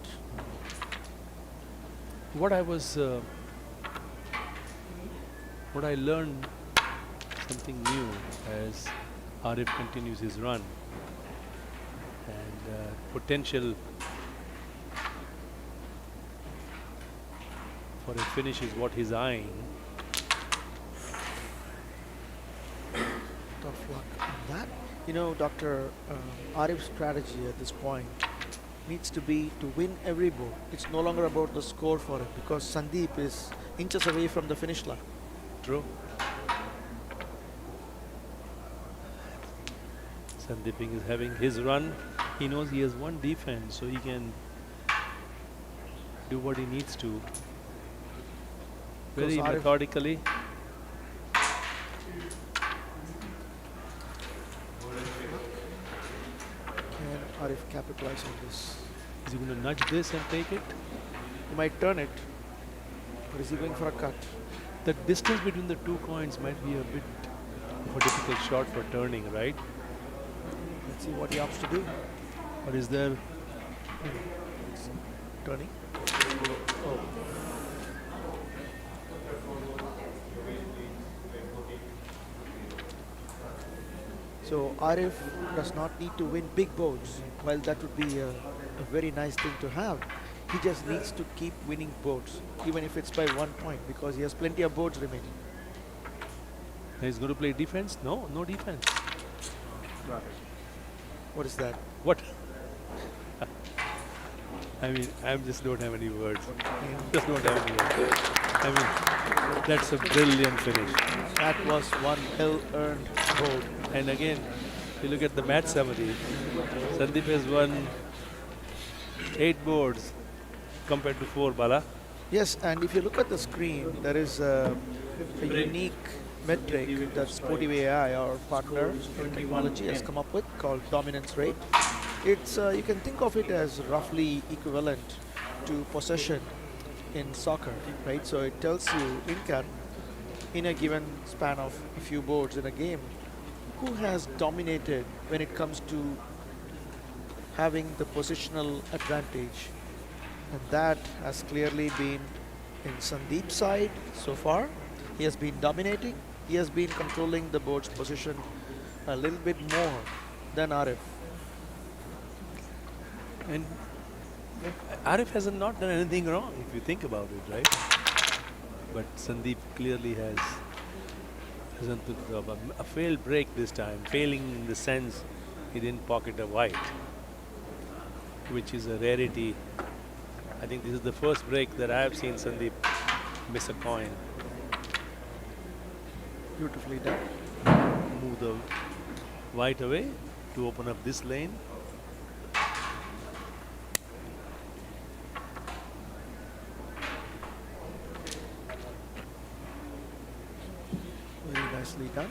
[SPEAKER 2] What I learned something new as Arif continues his run, and potential for a finish is what he's eyeing.
[SPEAKER 1] Tough luck on that. You know, Dr. Arif's strategy at this point needs to be to win every board. It's no longer about the score for him because Sandeep is inches away from the finish line.
[SPEAKER 2] True. Sandeep is having his run. He knows he has one defense, so he can do what he needs to. Very
[SPEAKER 1] Arif-
[SPEAKER 2] methodically.
[SPEAKER 1] Can Arif capitalize on this?
[SPEAKER 2] Is he going to nudge this and take it?
[SPEAKER 1] He might turn it, but is he going for a cut?
[SPEAKER 2] The distance between the two coins might be a bit of a difficult shot for turning, right?
[SPEAKER 1] Let's see what he opts to do.
[SPEAKER 2] Or is there...
[SPEAKER 1] Turning. Oh. So Arif does not need to win big boards. While that would be a very nice thing to have, he just needs to keep winning boards, even if it's by 1 point, because he has plenty of boards remaining.
[SPEAKER 2] He's going to play defense? No, no defense.
[SPEAKER 1] What is that?
[SPEAKER 2] What? I mean, I just don't have any words. Just don't have any words. I mean, that's a brilliant finish.
[SPEAKER 1] That was one well-earned board.
[SPEAKER 2] And again, if you look at the match summary, Sandeep has won 8 boards compared to 4, Bala.
[SPEAKER 1] Yes, and if you look at the screen, there is a unique metric that Sportive AI, our partner in technology, has come up with called dominance rate. It's you can think of it as roughly equivalent to possession in soccer, right? So it tells you in a given span of a few boards in a game, who has dominated when it comes to having the positional advantage. And that has clearly been in Sandeep's side so far. He has been dominating. He has been controlling the board's position a little bit more than Arif.
[SPEAKER 2] And Arif has not done anything wrong if you think about it, right? But Sandeep clearly hasn't a failed break this time, failing in the sense he didn't pocket a white, which is a rarity. I think this is the first break that I have seen Sandeep miss a coin.
[SPEAKER 1] Beautifully done.
[SPEAKER 2] Move the white away to open up this lane.
[SPEAKER 1] Very nicely done.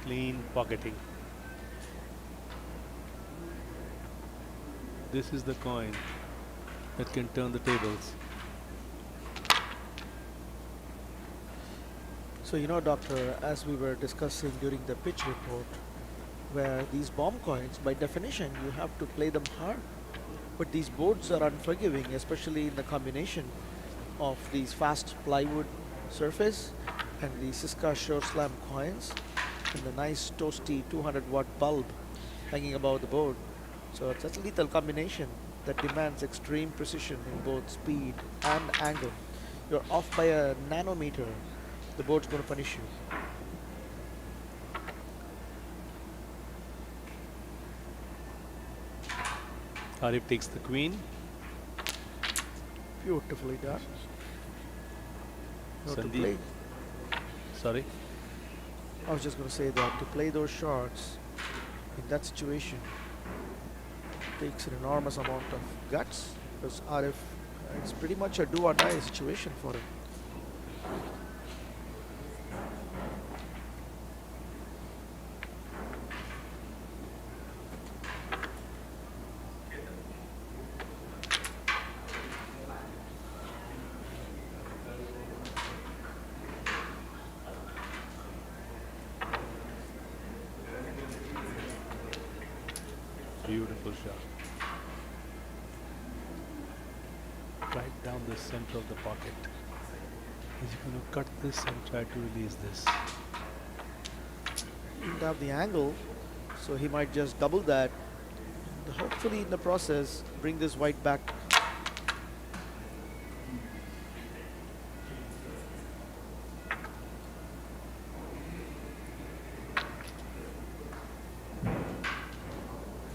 [SPEAKER 2] Clean pocketing. This is the coin that can turn the tables.
[SPEAKER 1] So, you know, Doctor, as we were discussing during the pitch report, where these bomb coins, by definition, you have to play them hard. But these boards are unforgiving, especially in the combination of these fast plywood surface and the Siska Shore Slam coins and the nice toasty 200-watt bulb hanging above the board. So it's a lethal combination that demands extreme precision in both speed and angle. You're off by a nanometer, the board's going to punish you.
[SPEAKER 2] Arif takes the queen.
[SPEAKER 1] Beautifully done. Now to
[SPEAKER 2] Sandeep.
[SPEAKER 1] play,
[SPEAKER 2] Sorry.
[SPEAKER 1] I was just going to say that to play those shots in that situation takes an enormous amount of guts, because Arif, it's pretty much a do or die situation for him.
[SPEAKER 2] Beautiful shot. Right down the center of the pocket. He's going to cut this and try to release this.
[SPEAKER 1] He didn't have the angle, so he might just double that. And hopefully in the process, bring this white back.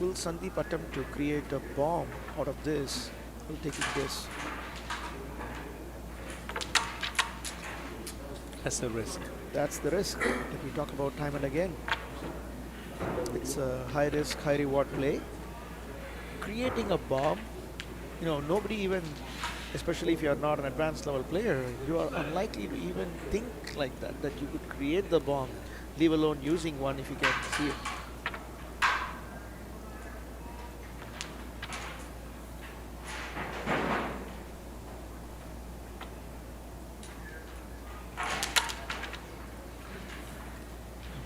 [SPEAKER 1] Will Sandeep attempt to create a bomb out of this? Will taking this?
[SPEAKER 2] That's a risk.
[SPEAKER 1] That's the risk that we talk about time and again. It's a high risk, high reward play. Creating a bomb, you know, nobody even, especially if you're not an advanced level player, you are unlikely to even think like that, that you could create the bomb, leave alone using one if you can see it.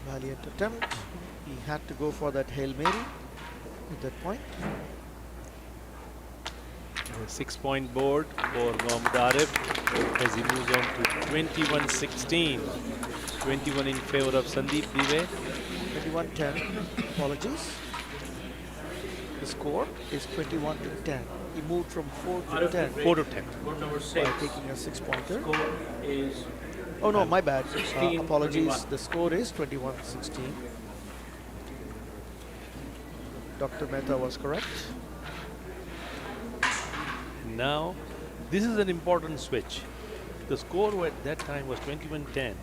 [SPEAKER 1] Valiant attempt. He had to go for that Hail Mary at that point.
[SPEAKER 2] A 6-point board for Mohammad Arif as he moves on to 21-16. 21 in favor of Sandeep Dive.
[SPEAKER 1] 21-10. Apologies. The score is 21 to 10. He moved from 4 to
[SPEAKER 7] Arif to
[SPEAKER 1] 10
[SPEAKER 7] break.
[SPEAKER 2] 4 to 10.
[SPEAKER 7] Board number
[SPEAKER 1] by
[SPEAKER 7] 6.
[SPEAKER 1] taking a 6-pointer.
[SPEAKER 7] Score is
[SPEAKER 1] Oh no, my bad.
[SPEAKER 7] 16,
[SPEAKER 1] Apologies.
[SPEAKER 7] 21.
[SPEAKER 1] The score is 21-16. Dr. Mehta was correct.
[SPEAKER 2] Now, this is an important switch. The score at that time was 21-10,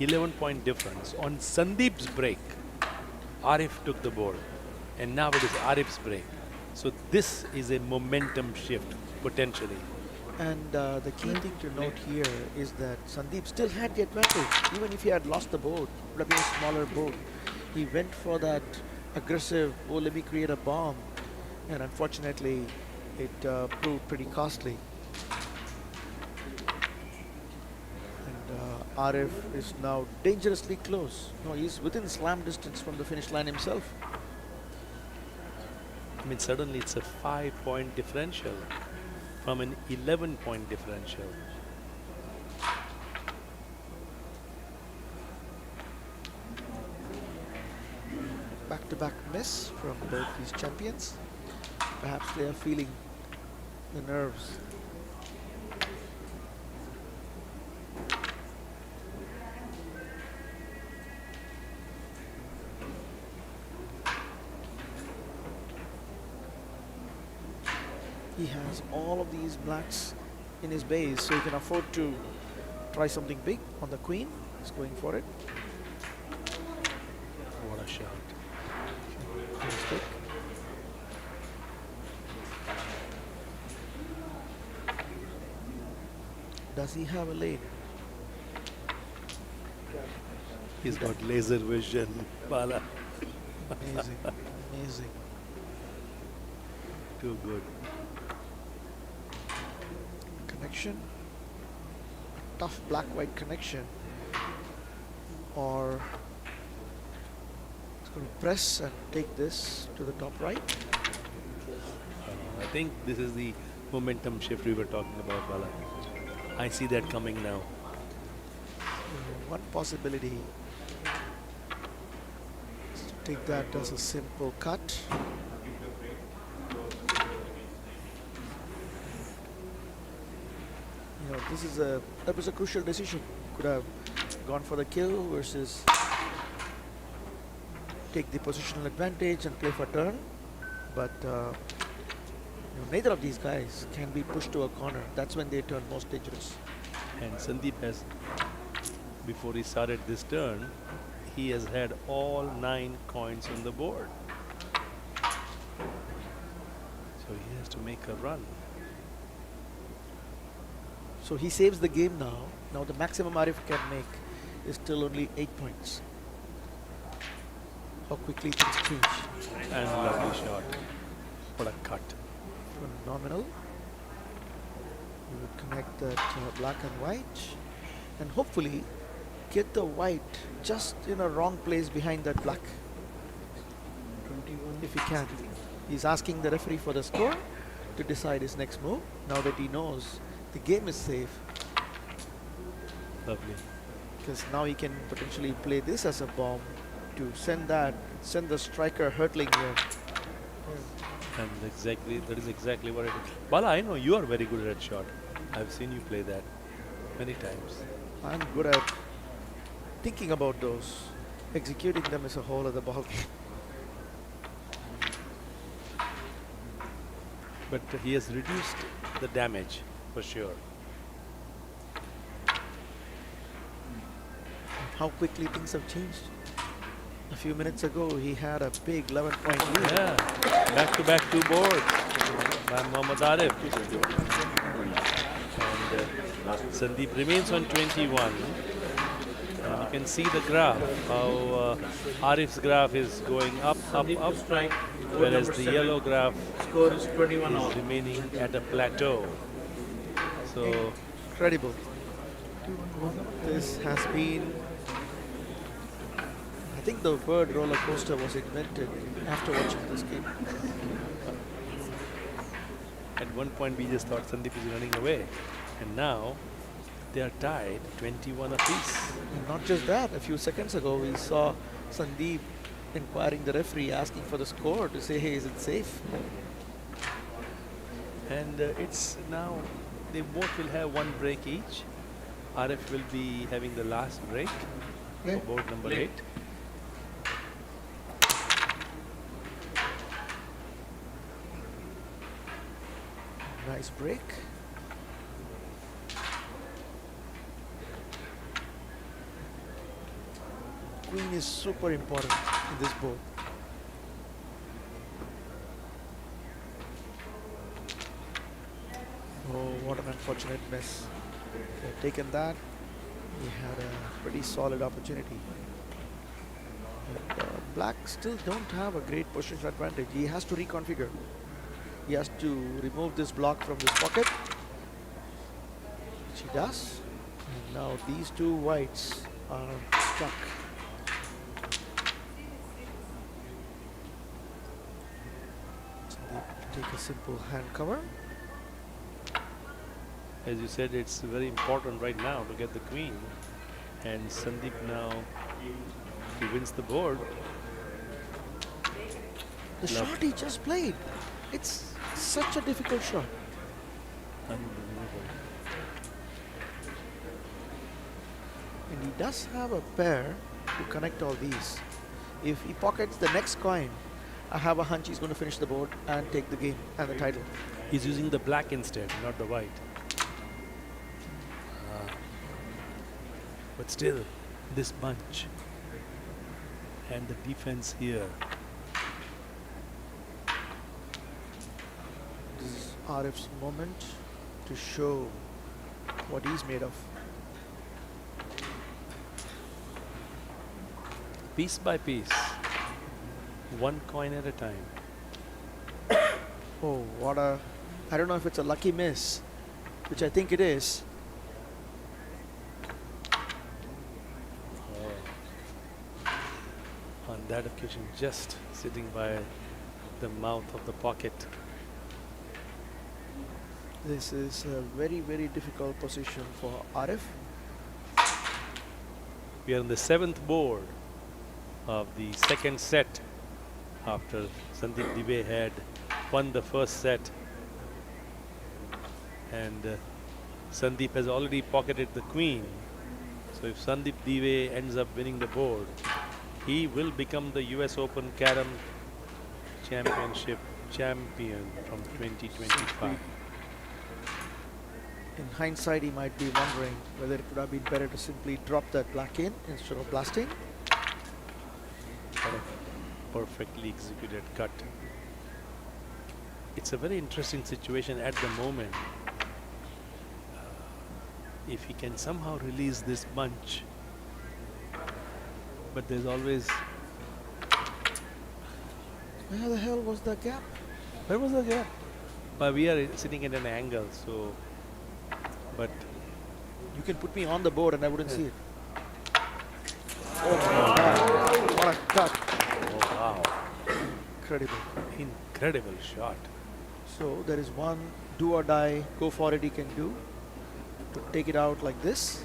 [SPEAKER 2] 11-point difference. On Sandeep's break, Arif took the board, and now it is Arif's break. So this is a momentum shift, potentially.
[SPEAKER 1] And the key thing to note here is that Sandeep still had the advantage. Even if he had lost the board, it would have been a smaller board. He went for that aggressive, oh, let me create a bomb. And unfortunately, it proved pretty costly. And Arif is now dangerously close. No, he's within slam distance from the finish line himself.
[SPEAKER 2] I mean, suddenly it's a 5-point differential from an 11-point differential.
[SPEAKER 1] Back-to-back miss from both these champions. Perhaps they are feeling the nerves. He has all of these blacks in his base, so he can afford to try something big on the queen. He's going for it.
[SPEAKER 2] What a shot.
[SPEAKER 1] Mistake. Does he have a lane?
[SPEAKER 2] He's got laser vision, Bala.
[SPEAKER 1] Amazing, amazing.
[SPEAKER 2] Too good.
[SPEAKER 1] Connection. Tough black-white connection. Or it's going to press and take this to the top right.
[SPEAKER 2] I think this is the momentum shift we were talking about, Bala. I see that coming now.
[SPEAKER 1] One possibility is to take that as a simple cut. You know, that was a crucial decision. Could have gone for the kill versus take the positional advantage and play for turn, but neither of these guys can be pushed to a corner. That's when they turn most dangerous.
[SPEAKER 2] And Sandeep has, before he started this turn, he has had all 9 coins on the board. So he has to make a run.
[SPEAKER 1] So he saves the game now. Now the maximum Arif can make is still only 8 points. How quickly things change.
[SPEAKER 2] And lovely shot. What a cut.
[SPEAKER 1] Phenomenal. We would connect that black and white and hopefully get the white just in a wrong place behind that black.
[SPEAKER 7] 21.
[SPEAKER 1] If he can. He's asking the referee for the score to decide his next move now that he knows the game is safe,
[SPEAKER 2] Lovely.
[SPEAKER 1] because now he can potentially play this as a bomb to send the striker hurtling here.
[SPEAKER 2] And that is exactly what it is. Bala, I know you are very good at that shot. I've seen you play that many times.
[SPEAKER 1] I'm good at thinking about those. Executing them is a whole other ballgame.
[SPEAKER 2] But he has reduced the damage for sure.
[SPEAKER 1] How quickly things have changed. A few minutes ago, he had a big 11-point lead.
[SPEAKER 2] Yeah, back-to-back 2 boards by Mohammad Arif. And Sandeep remains on 21. And you can see the graph, how Arif's graph is going up, up, up,
[SPEAKER 7] Strike.
[SPEAKER 2] whereas the yellow graph
[SPEAKER 7] Score is 21 all.
[SPEAKER 2] is remaining at a plateau. So,
[SPEAKER 1] Incredible. This has been, I think the word roller coaster was invented after watching this game.
[SPEAKER 2] at one point we just thought Sandeep is running away. And now they are tied 21 apiece.
[SPEAKER 1] And not just that, a few seconds ago we saw Sandeep inquiring the referee, asking for the score to say, hey, is it safe?
[SPEAKER 2] And it's now, they both will have one break each. Arif will be having the last break for board number 8.
[SPEAKER 1] Nice break. Queen is super important in this board. Oh, what an unfortunate miss. He had taken that. He had a pretty solid opportunity. But, Black still don't have a great position advantage. He has to reconfigure. He has to remove this block from this pocket, which he does. And now these two whites are stuck. Sandeep take a simple hand cover.
[SPEAKER 2] As you said, it's very important right now to get the queen. And Sandeep now, he wins the board.
[SPEAKER 1] The shot he just played. It's such a difficult shot.
[SPEAKER 2] Unbelievable.
[SPEAKER 1] And he does have a pair to connect all these. If he pockets the next coin, I have a hunch he's going to finish the board and take the game and the title.
[SPEAKER 2] He's using the black instead, not the white. But still, this bunch and the defense here.
[SPEAKER 1] This is Arif's moment to show what he's made of.
[SPEAKER 2] Piece by piece, one coin at a time.
[SPEAKER 1] Oh, what a... I don't know if it's a lucky miss, which I think it is.
[SPEAKER 2] On that occasion, just sitting by the mouth of the pocket.
[SPEAKER 1] This is a very, very difficult position for Arif.
[SPEAKER 2] We are on the 7th board of the second set after Sandeep Dive had won the first set. And Sandeep has already pocketed the queen. So if Sandeep Dive ends up winning the board, he will become the US Open Carom Championship champion from 2025.
[SPEAKER 1] In hindsight, he might be wondering whether it would have been better to simply drop that black in instead of blasting.
[SPEAKER 2] What a perfectly executed cut. It's a very interesting situation at the moment. If he can somehow release this bunch, but there's always...
[SPEAKER 1] Where the hell was the gap?
[SPEAKER 2] Where was the gap? But we are sitting at an angle, so... But
[SPEAKER 1] You can put me on the board and I wouldn't see it. Oh my God, what a cut.
[SPEAKER 2] oh wow,
[SPEAKER 1] Incredible.
[SPEAKER 2] incredible shot.
[SPEAKER 1] So there is one do or die, go for it he can do to take it out like this.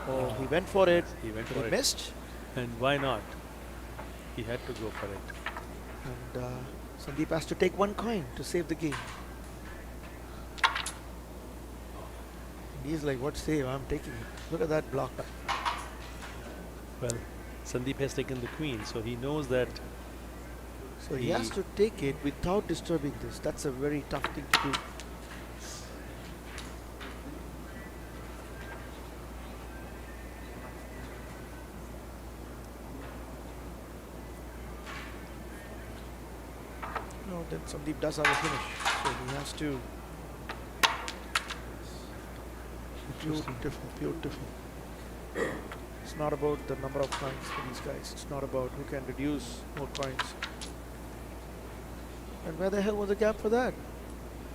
[SPEAKER 1] Oh, he went for it.
[SPEAKER 2] He went
[SPEAKER 1] but
[SPEAKER 2] for
[SPEAKER 1] he
[SPEAKER 2] it.
[SPEAKER 1] missed.
[SPEAKER 2] And why not? He had to go for it.
[SPEAKER 1] And Sandeep has to take one coin to save the game. And he's like, what save? I'm taking it. Look at that block.
[SPEAKER 2] Well, Sandeep has taken the queen, so he knows that
[SPEAKER 1] So he has to take it without disturbing this. That's a very tough thing to do. No, then Sandeep does have a finish. So he has to. Beautiful, beautiful. It's not about the number of coins for these guys. It's not about who can reduce more coins. And where the hell was the gap for that?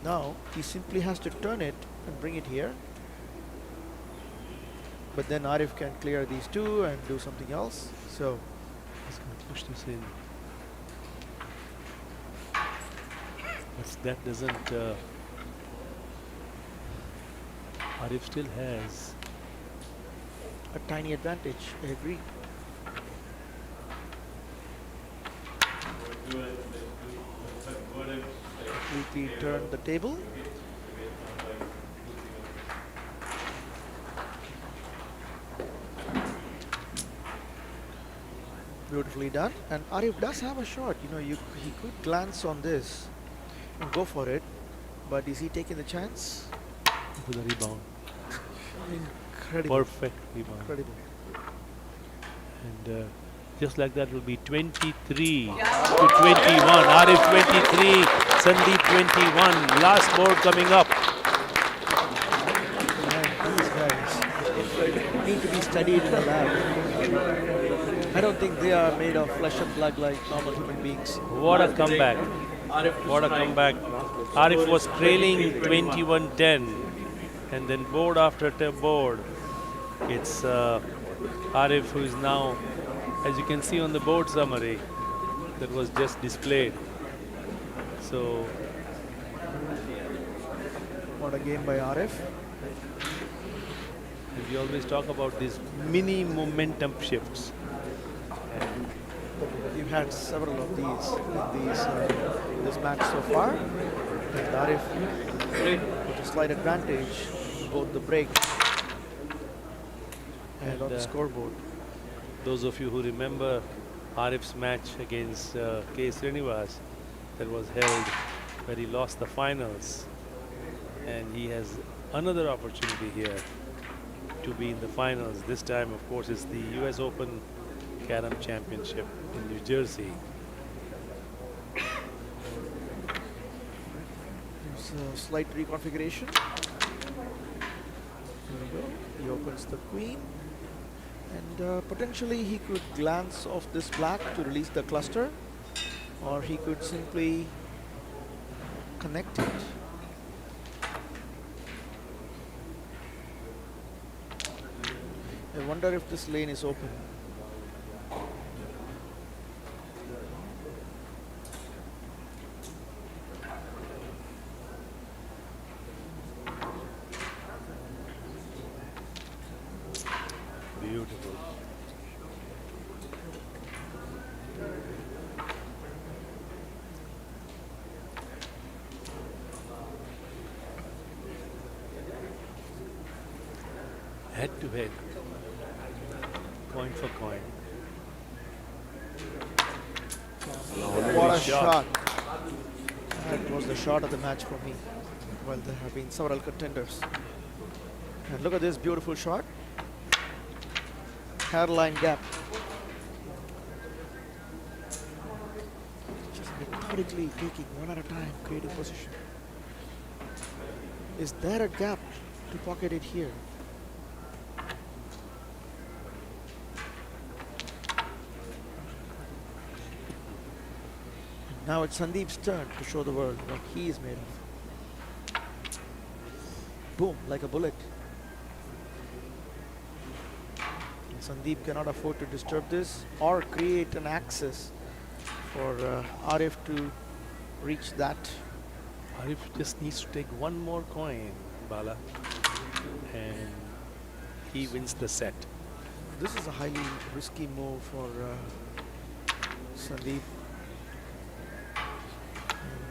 [SPEAKER 1] Now he simply has to turn it and bring it here. But then Arif can clear these two and do something else. So
[SPEAKER 2] he's going to push this in. But that doesn't... Arif still has
[SPEAKER 1] a tiny advantage. I agree. Completely turn the table. Beautifully done. And Arif does have a shot. You know, he could glance on this and go for it. But is he taking the chance?
[SPEAKER 4] To the rebound.
[SPEAKER 1] Incredible.
[SPEAKER 4] Perfect rebound.
[SPEAKER 1] Incredible.
[SPEAKER 4] And just like that will be 23 to 21. Arif 23, Sandeep 21. Last board coming up.
[SPEAKER 1] Man, these guys need to be studied in the lab. I don't think they are made of flesh and blood like normal human beings.
[SPEAKER 4] What a comeback. What a comeback. Arif was trailing 21-10. And then board after board. It's Arif who is now, as you can see on the board summary, that was just displayed. So,
[SPEAKER 1] What a game by Arif.
[SPEAKER 4] we always talk about these mini momentum shifts.
[SPEAKER 1] You've had several of these in this match so far. And Arif with a slight advantage in both the break and on the scoreboard.
[SPEAKER 4] Those of you who remember Arif's match against K. Srinivas that was held where he lost the finals, and he has another opportunity here to be in the finals. This time, of course, it's the US Open Carom Championship in New Jersey.
[SPEAKER 1] There's a slight reconfiguration. There we go. He opens the queen. And potentially he could glance off this black to release the cluster. Or he could simply connect it. I wonder if this lane is open.
[SPEAKER 4] Beautiful. Head to head. Coin for coin.
[SPEAKER 1] What a shot. That was the shot of the match for me. Well, there have been several contenders. And look at this beautiful shot. Hairline gap. Just methodically taking one at a time, creating position. Is there a gap to pocket it here? Now it's Sandeep's turn to show the world what he is made of. Boom, like a bullet. And Sandeep cannot afford to disturb this or create an access for Arif to reach that.
[SPEAKER 4] Arif just needs to take one more coin, Bala, and he wins the set.
[SPEAKER 1] This is a highly risky move for Sandeep.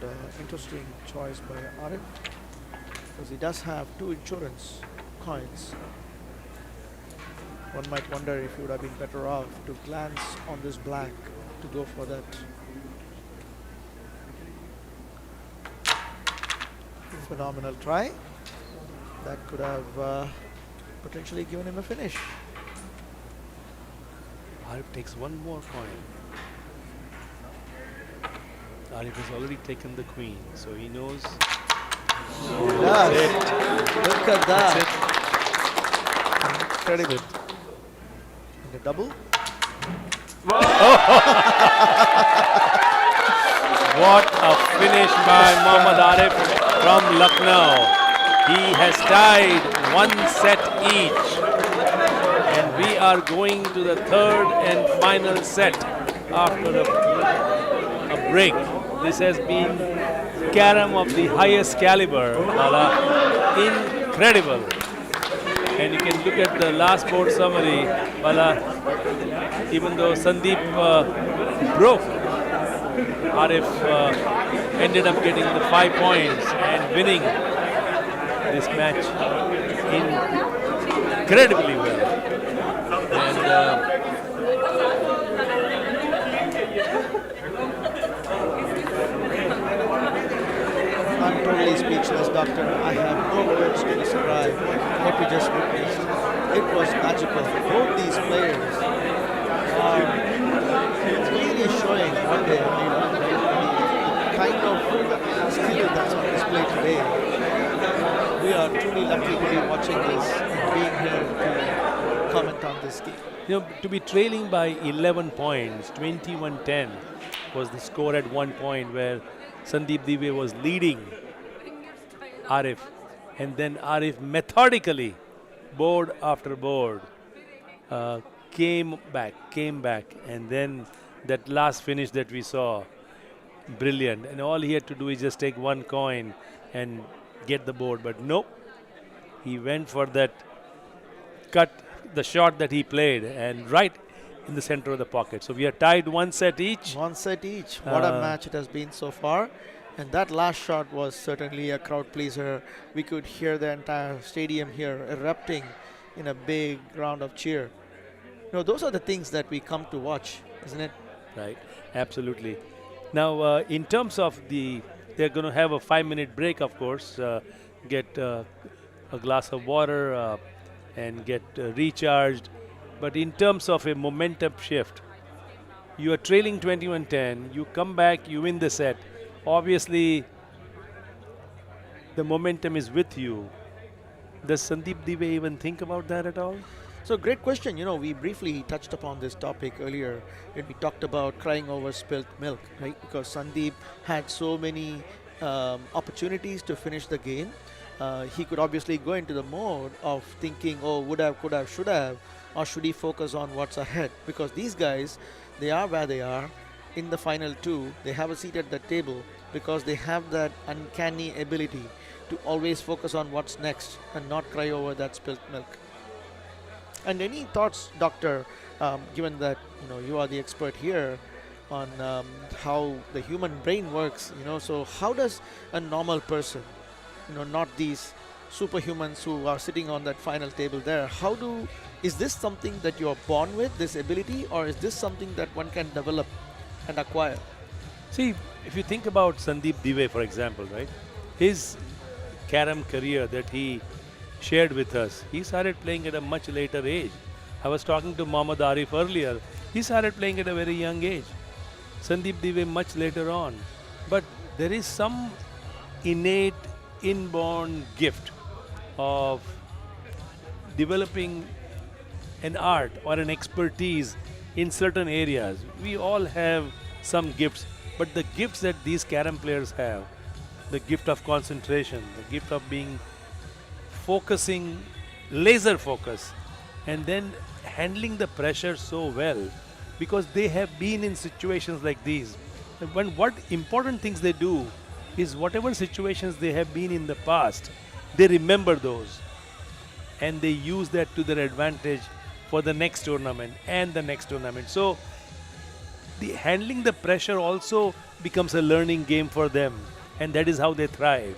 [SPEAKER 1] And interesting choice by Arif, because he does have two insurance coins. One might wonder if he would have been better off to glance on this black to go for that. Phenomenal try. That could have potentially given him a finish.
[SPEAKER 4] Arif takes one more coin. Arif has already taken the queen, so he knows.
[SPEAKER 1] Yes. Look at that. Incredible. And the double.
[SPEAKER 4] What a finish by Mohammad Arif from Lucknow. He has tied one set each. And we are going to the third and final set after a break. This has been carom of the highest caliber. Incredible.
[SPEAKER 2] And you can look at the last board summary. Bala, even though Sandeep broke, Arif ended up getting the 5 points and winning this match incredibly well. And
[SPEAKER 1] I'm totally speechless, Doctor. I have no words to describe what we just witnessed. It was magical. Both these players are really showing what they are made of. The kind of skill that's on display today. We are truly lucky to be watching this and being here to comment on this game.
[SPEAKER 2] to be trailing by 11 points, 21-10 was the score at one point where Sandeep Dive was leading Arif, and then Arif methodically, board after board, came back, and then that last finish that we saw, brilliant. And all he had to do is just take one coin and get the board, but nope, he went for that cut, the shot that he played, and right in the center of the pocket. So we are tied 1 set each.
[SPEAKER 1] 1 set each. What a match it has been so far. And that last shot was certainly a crowd pleaser. We could hear the entire stadium here erupting in a big round of cheer. Those are the things that we come to watch, isn't it?
[SPEAKER 2] Right, absolutely. Now, in terms of they're going to have a 5-minute break, of course, get a glass of water and get recharged. But in terms of a momentum shift, you are trailing 21-10, you come back, you win the set. Obviously, the momentum is with you. Does Sandeep Dive even think about that at all?
[SPEAKER 1] So great question. We briefly touched upon this topic earlier when we talked about crying over spilt milk, right? Because Sandeep had so many opportunities to finish the game. He could obviously go into the mode of thinking, oh, would have, could have, should have, or should he focus on what's ahead? Because these guys, they are where they are in the final two. They have a seat at the table because they have that uncanny ability to always focus on what's next and not cry over that spilt milk. And any thoughts, Doctor, given that you are the expert here on how the human brain works, so how does a normal person, not these superhumans who are sitting on that final table there, is this something that you are born with, this ability, or is this something that one can develop and acquire?
[SPEAKER 2] See, if you think about Sandeep Dive, for example, right, his carom career that he shared with us, he started playing at a much later age. I was talking to Mohammad Arif earlier. He started playing at a very young age. Sandeep Dive much later on. But there is some innate, inborn gift of developing an art or an expertise in certain areas. We all have some gifts, but the gifts that these carom players have, the gift of concentration, the gift of being focusing, laser focus, and then handling the pressure so well, because they have been in situations like these. What important things they do is whatever situations they have been in the past, they remember those and they use that to their advantage for the next tournament and the next tournament. So the handling the pressure also becomes a learning game for them, and that is how they thrive.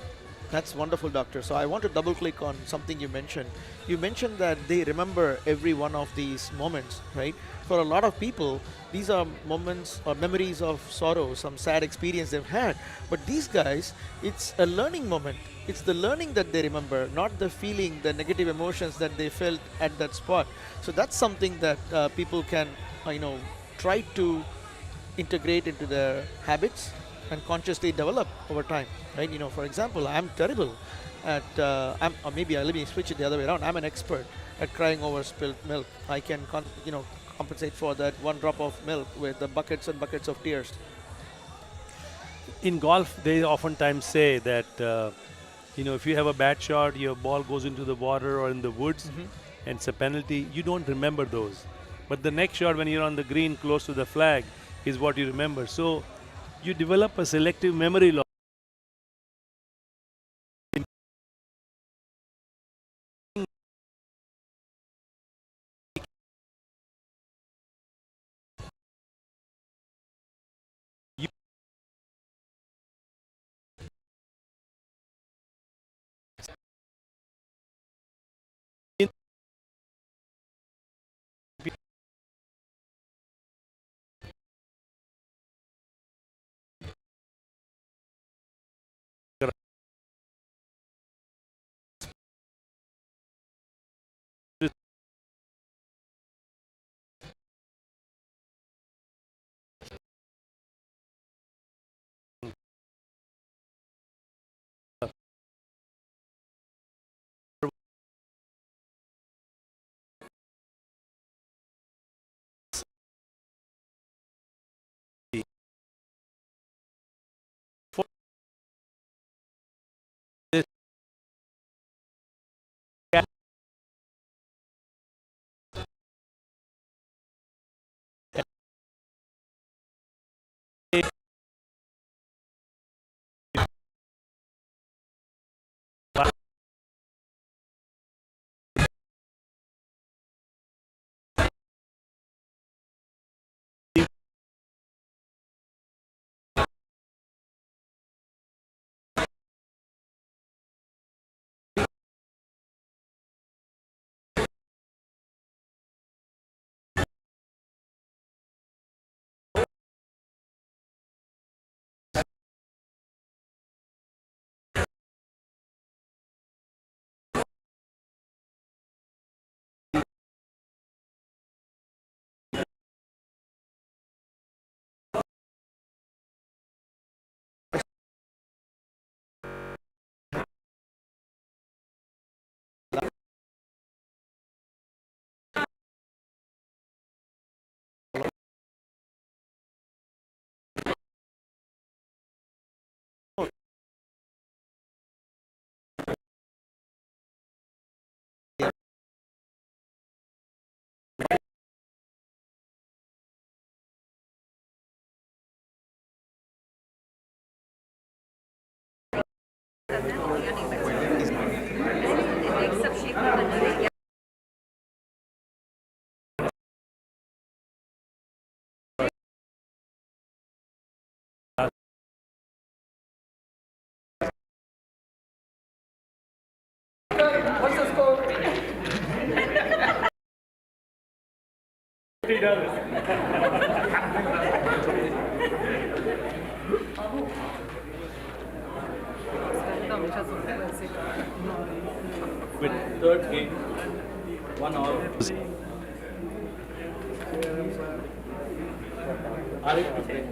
[SPEAKER 1] That's wonderful, Doctor. So I want to double click on something you mentioned. You mentioned that they remember every one of these moments, right? For a lot of people, these are moments or memories of sorrow, some sad experience they've had. But these guys, it's a learning moment. It's the learning that they remember, not the feeling, the negative emotions that they felt at that spot. So that's something that people can, try to integrate into their habits and consciously develop over time, right? For example, I'm terrible at, or maybe let me switch it the other way around. I'm an expert at crying over spilled milk. I can, compensate for that one drop of milk with the buckets and buckets of tears.
[SPEAKER 2] In golf, they oftentimes say that, if you have a bad shot, your ball goes into the water or in the woods, and it's a penalty, you don't remember those. But the next shot, when you're on the green close to the flag, is what you remember. So you develop a selective memory loss.
[SPEAKER 8] करना है या नहीं बैठ सकते leg सब shape में करना है या
[SPEAKER 7] with third game, 1 all. Arif to play.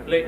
[SPEAKER 7] Play.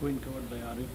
[SPEAKER 7] Queen covered by Arif.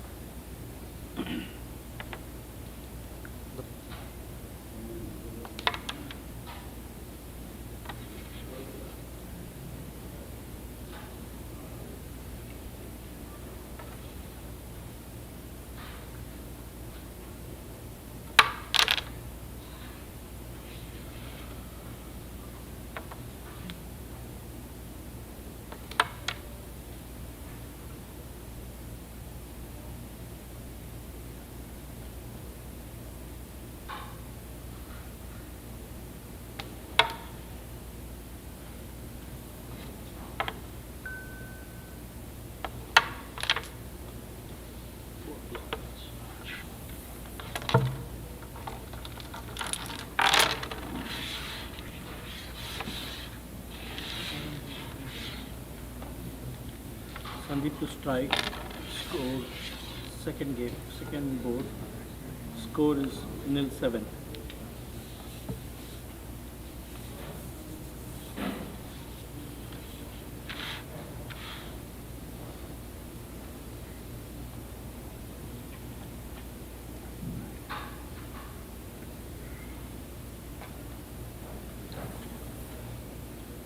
[SPEAKER 7] Sandeep to strike, score, second game, second board, score is 0-7.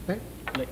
[SPEAKER 1] Right?
[SPEAKER 7] Play.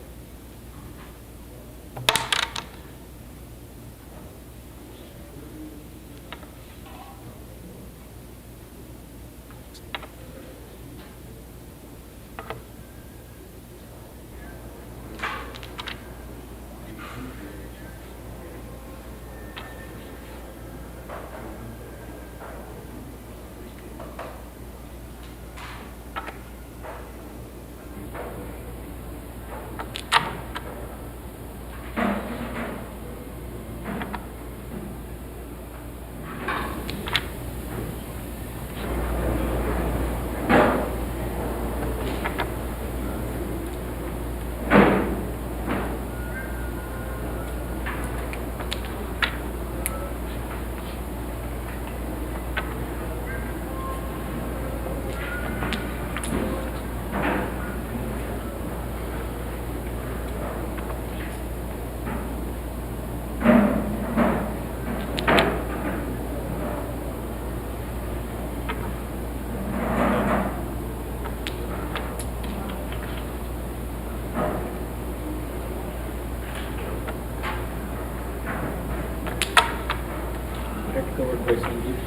[SPEAKER 7] Head covered by Sandeep.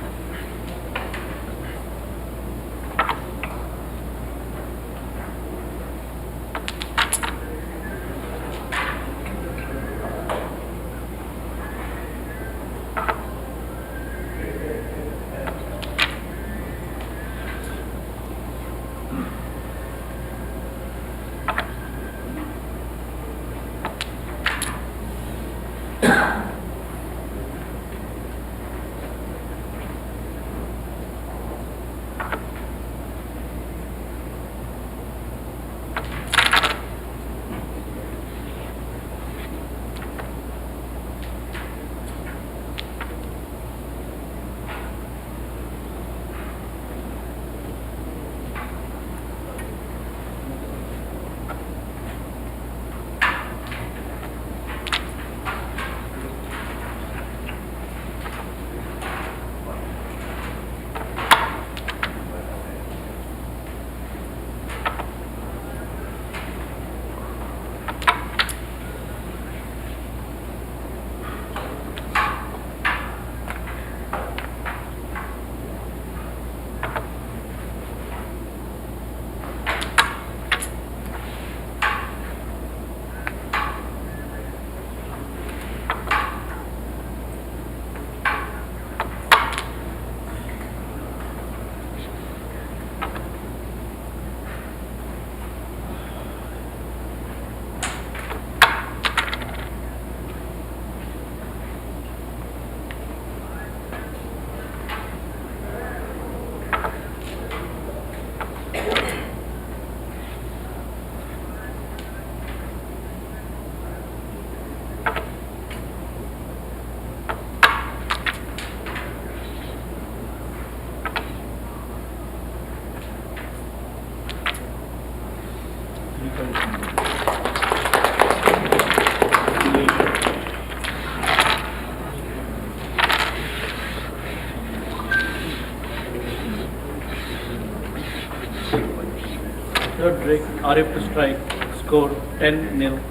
[SPEAKER 7] Third break, Arif to strike, score 10-0.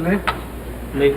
[SPEAKER 6] Play.
[SPEAKER 7] Play.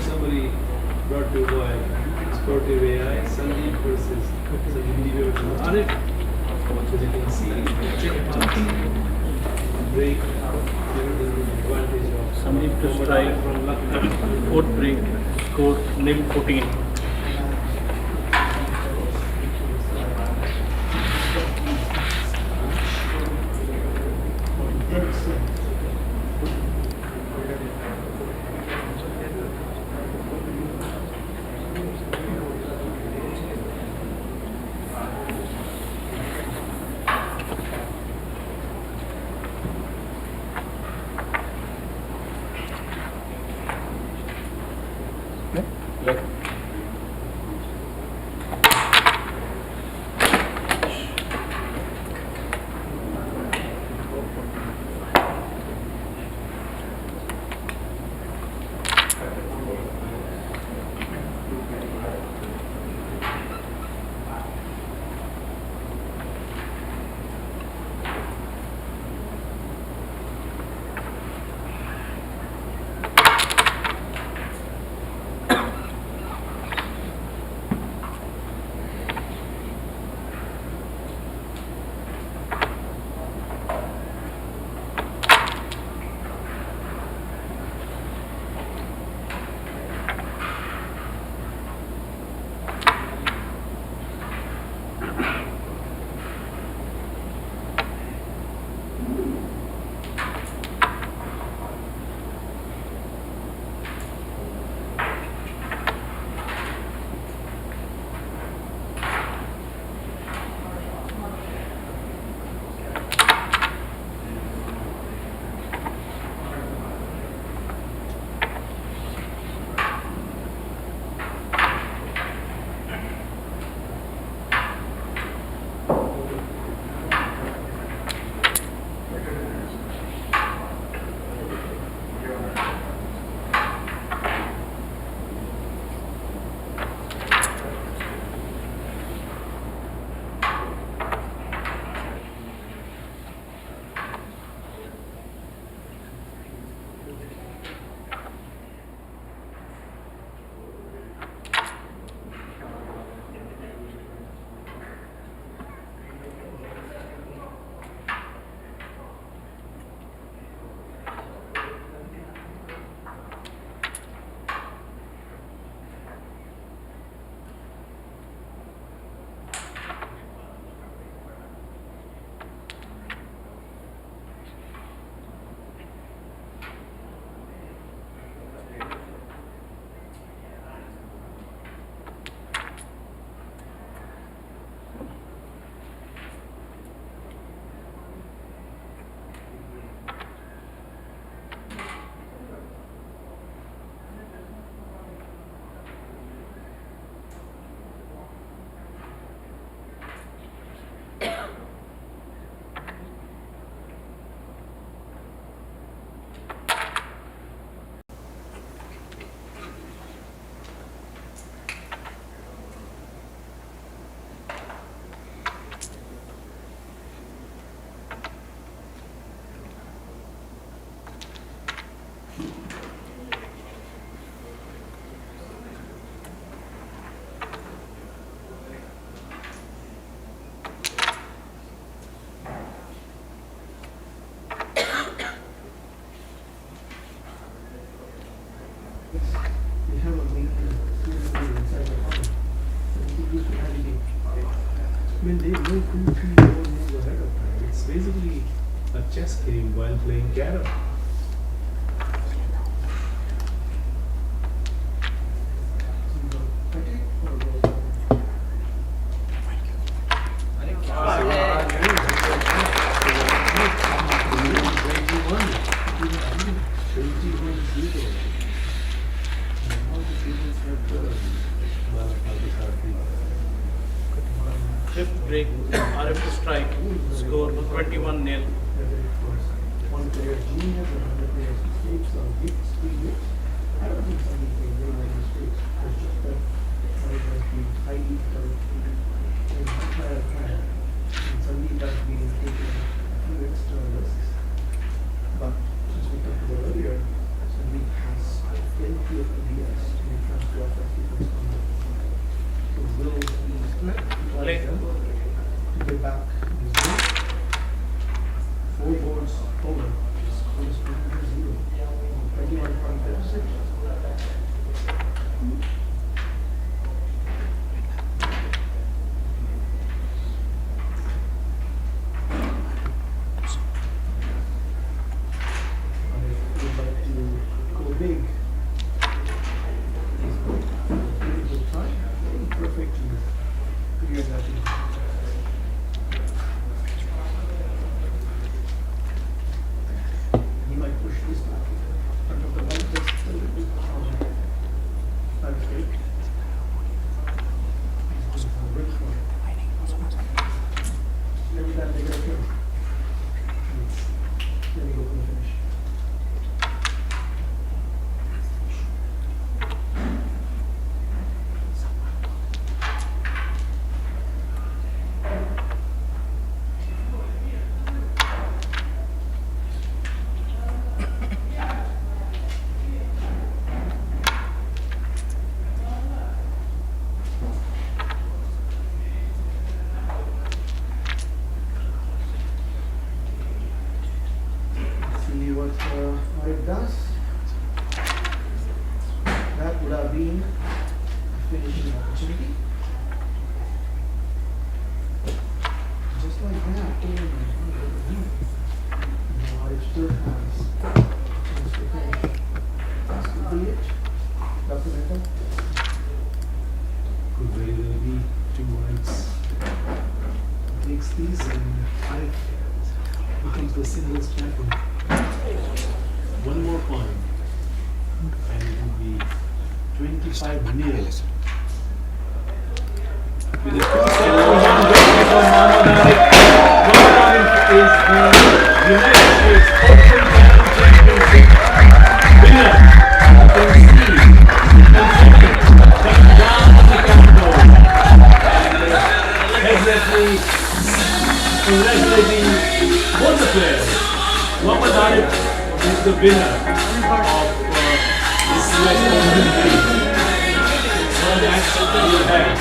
[SPEAKER 7] Somebody brought to by Sportive AI, Sandeep versus Sandeep versus Arif. As you can see, check it out. Break, advantage of Sandeep to strike from luck. Fourth break, score nil 14. I mean, they know 2, 3, 4 moves ahead of time. It's basically a chess game while playing carom.
[SPEAKER 9] Fifth break, Arif to strike, score 21-0.
[SPEAKER 3] One player genius, another player mistakes or gifts, free gifts. I don't think Sandeep made very many mistakes. It's just that Arif has been highly productive in his entire time. And Sandeep has been taking a few extra risks. But as we talked about earlier, Sandeep has plenty of ideas when it comes to offensive conduct. So will he utilize them to get back in his game? 4 boards over. Score is 20-0. 21-point deficit. And if you would like to go big, he's beautiful time. Very perfect to clear that in. He might push this back in front of the white just a little bit. By mistake. He's going for a break for it. Every time they get a kill. Then we go for the finish. See what Arif does. That would have been a finishing opportunity. Just like that. Oh my God. Now Arif still has a chance to finish. This could be it. Documental.
[SPEAKER 7] Could very well be 2 whites. Takes these and Arif becomes the singles champion. 1 more point and it will be 25-0. With a 2-set victory for Mohammad Arif. Mohammad Arif is the United States Open Championship winner. You can see the confidence coming down the countdown. And congratulating both the players. Mohammad Arif is the winner of this US Open League. So that's what we have.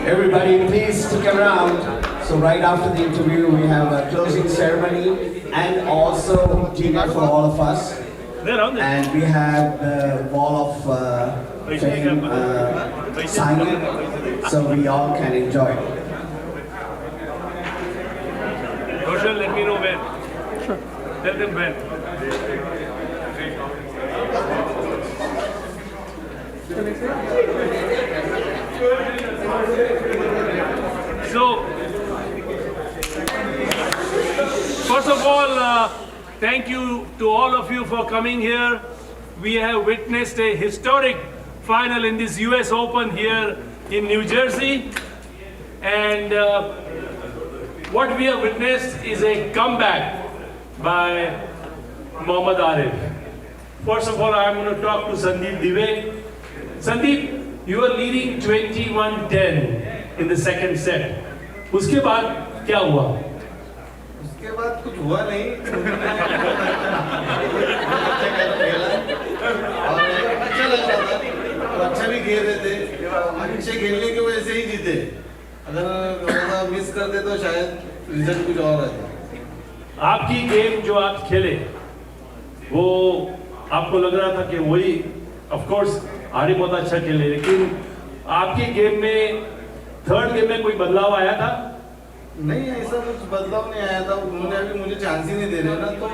[SPEAKER 10] Everybody, please stick around. So right after the interview, we have a closing ceremony and also dinner for all of us. And we have the Wall of Fame signing, so we all can enjoy it.
[SPEAKER 2] Roshan, let me know when. Sure. Tell them when. So, first of all, thank you to all of you for coming here. We have witnessed a historic final in this US Open here in New Jersey. And what we have witnessed is a comeback by Mohammad Arif. First of all, I'm going to talk to Sandeep Dive. Sandeep, you are leading 21-10 in the second set. उसके बाद क्या हुआ?
[SPEAKER 5] उसके बाद कुछ हुआ नहीं और अच्छा लग रहा था और अच्छा भी खेल रहे थे अच्छे खेलने की वजह से ही जीते अगर थोड़ा मिस करते तो शायद रिजल्ट कुछ और आता
[SPEAKER 2] आपकी गेम जो आप खेले वो आपको लग रहा था कि वही ऑफ कोर्स आरिफ बहुत अच्छा खेले लेकिन आपकी गेम में थर्ड गेम में कोई बदलाव आया था?
[SPEAKER 5] नहीं ऐसा कुछ बदलाव नहीं आया था उन्होंने अभी मुझे चांस ही नहीं दे रहे ना तो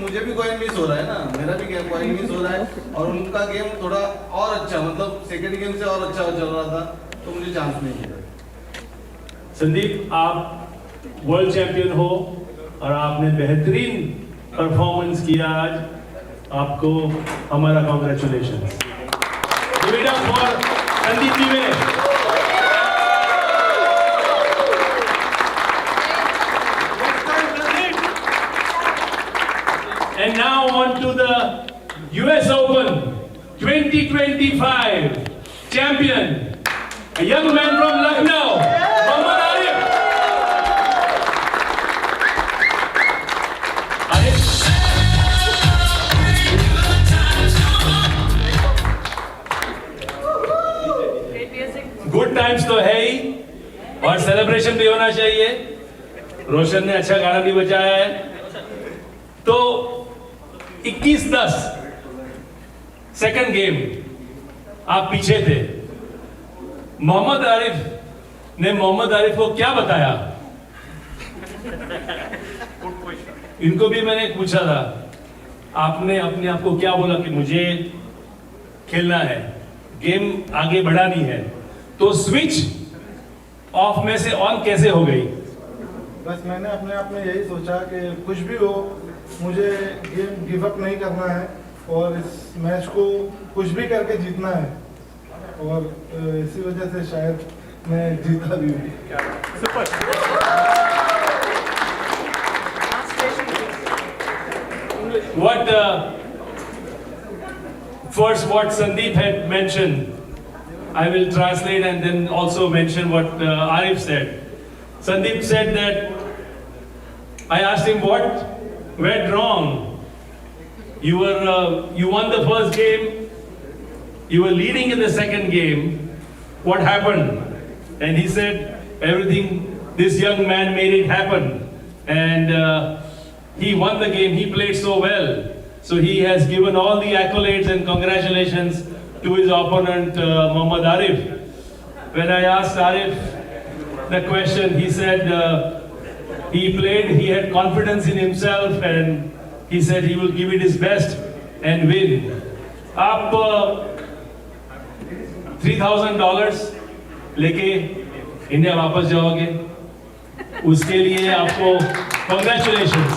[SPEAKER 5] मुझे भी कॉइन मिस हो रहा है ना मेरा भी कॉइन मिस हो रहा है और उनका गेम थोड़ा और अच्छा मतलब सेकंड गेम से और अच्छा चल रहा था तो मुझे चांस नहीं मिला
[SPEAKER 2] संदीप आप वर्ल्ड चैंपियन हो और आपने बेहतरीन परफॉर्मेंस किया आज आपको हमारा congratulation Give it up for Sandeep Dive. And now on to the US Open 2025 champion, a young man from Lucknow, Mohammad Arif. Good times तो है ही और सेलिब्रेशन भी होना चाहिए रोशन ने अच्छा गाना भी बजाया है तो 21-10 सेकंड गेम आप पीछे थे मोहम्मद आरिफ ने मोहम्मद आरिफ को क्या बताया इनको भी मैंने पूछा था आपने अपने आप को क्या बोला कि मुझे खेलना है गेम आगे बढ़ानी है तो स्विच ऑफ में से ऑन कैसे हो गई
[SPEAKER 6] बस मैंने अपने आप में यही सोचा कि कुछ भी हो मुझे गेम गिव अप नहीं करना है और इस मैच को कुछ भी करके जीतना है और इसी वजह से शायद मैं जीता भी हूँ
[SPEAKER 2] What first what Sandeep had mentioned I will translate and then also mention what Arif said. Sandeep said that I asked him what went wrong. You won the first game. You were leading in the second game. What happened? And he said everything. This young man made it happen, and he won the game. He played so well. So he has given all the accolades and congratulations to his opponent Mohammad Arif. When I asked Arif the question, he said he played, he had confidence in himself and he said he will give it his best and win. आप $3,000 लेके India वापस जाओगे उसके लिए आपको congratulations.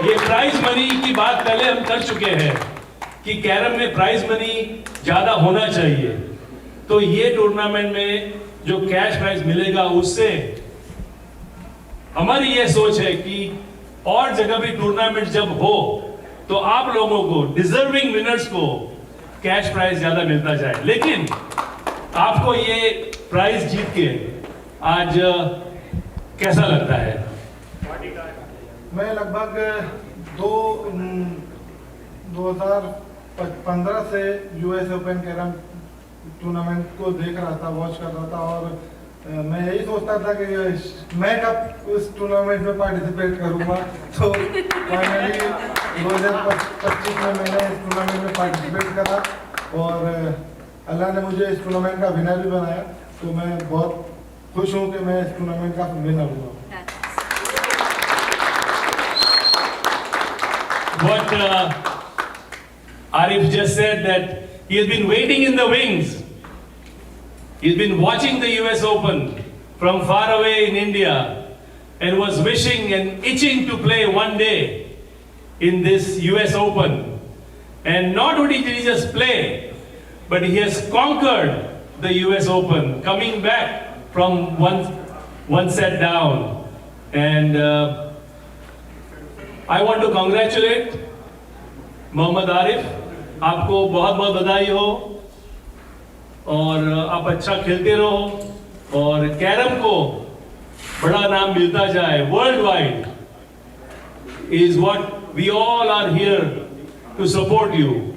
[SPEAKER 2] ये prize money की बात पहले हम कर चुके हैं कि कैरम में प्राइज मनी ज्यादा होना चाहिए तो ये टूर्नामेंट में जो कैश प्राइज मिलेगा उससे हमारी ये सोच है कि और जगह भी टूर्नामेंट जब हो तो आप लोगों को डिजर्विंग विनर्स को कैश प्राइज ज्यादा मिलता जाए लेकिन आपको ये प्राइज जीत के आज कैसा लगता है
[SPEAKER 6] मैं लगभग 2015 से यूएस ओपन कैरम टूर्नामेंट को देख रहा था, वॉच कर रहा था और मैं यही सोचता था कि मैं कब उस टूर्नामेंट में पार्टिसिपेट करूंगा। तो फाइनली 2025 में मैंने इस टूर्नामेंट में पार्टिसिपेट करा और अल्लाह ने मुझे इस टूर्नामेंट का विनर भी बनाया। तो मैं बहुत खुश हूँ कि मैं इस टूर्नामेंट का विनर हुआ।
[SPEAKER 4] What Arif just said, that he has been waiting in the wings. He's been watching the US Open from far away in India and was wishing and itching to play one day in this US Open. And not only did he just play, but he has conquered the US Open, coming back from one set down. And I want to congratulate Mohammad Arif, आपको बहुत बहुत बधाई हो और आप अच्छा खेलते रहो और कैरम को बड़ा नाम मिलता जाए world wide is what we all are here to support you.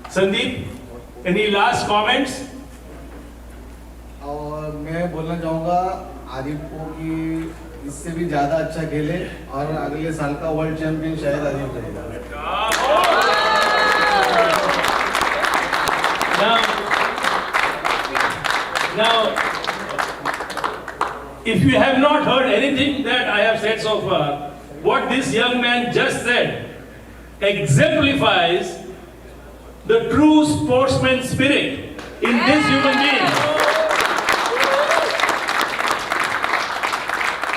[SPEAKER 4] Sandeep, any last comments?
[SPEAKER 5] और मैं बोलना चाहूँगा आरिफ को कि इससे भी ज़्यादा अच्छा खेले और अगले साल का वर्ल्ड चैंपियन शायद आरिफ रहेगा।
[SPEAKER 4] Now, if you have not heard anything that I have said so far, what this young man just said exemplifies the true sportsman spirit in this human being.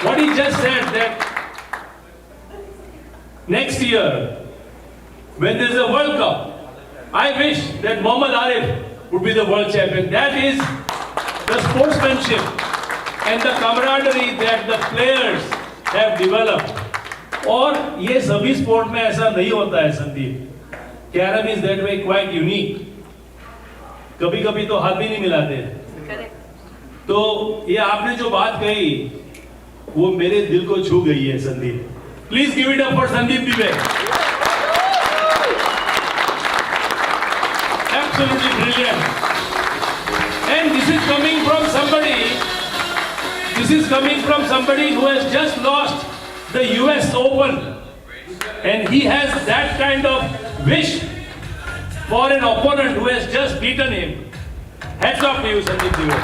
[SPEAKER 4] What he just said, that next year, when there is a World Cup, I wish that Mohammad Arif would be the world champion. That is the sportsmanship and the camaraderie that the players have developed. और ये सभी sport में ऐसा नहीं होता है Sandeep. Carrom is that way quite unique. कभी कभी तो हाथ भी नहीं मिलाते। तो ये आपने जो बात कही वो मेरे दिल को छू गई है Sandeep. Please give it up for Sandeep Dubey. Absolutely brilliant. And this is coming from somebody who has just lost the US Open, and he has that kind of wish for an opponent who has just beaten him. Hats off to you, Sandeep Dubey.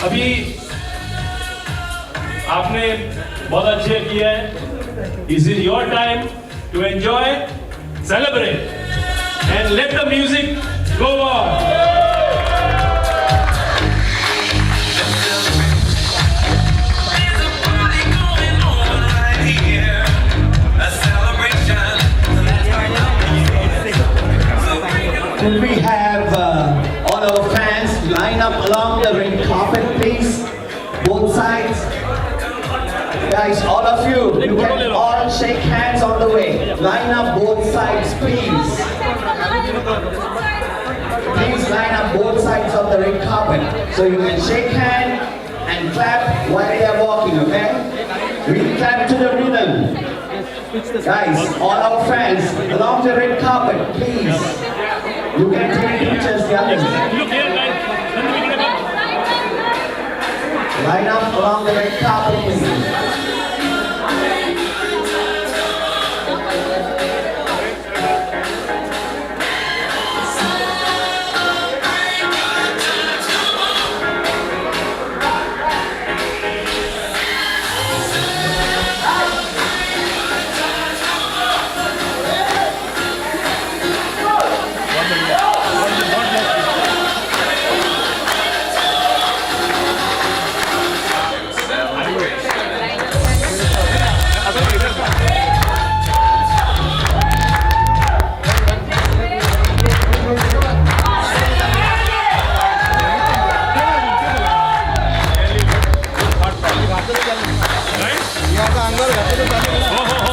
[SPEAKER 4] अभी आपने बहुत अच्छे किया है। This is your time to enjoy, celebrate, and let the music go on.
[SPEAKER 10] Could we have all our fans line up along the red carpet, please? Both sides. Guys, all of you, you can all shake hands on the way. Line up both sides, please. Please line up both sides of the red carpet. So you can shake hands and clap while they are walking, okay? We clap to the rhythm. Guys, all our fans along the red carpet, please. You can take pictures the other way. Line up along the red carpet, please.
[SPEAKER 4] हो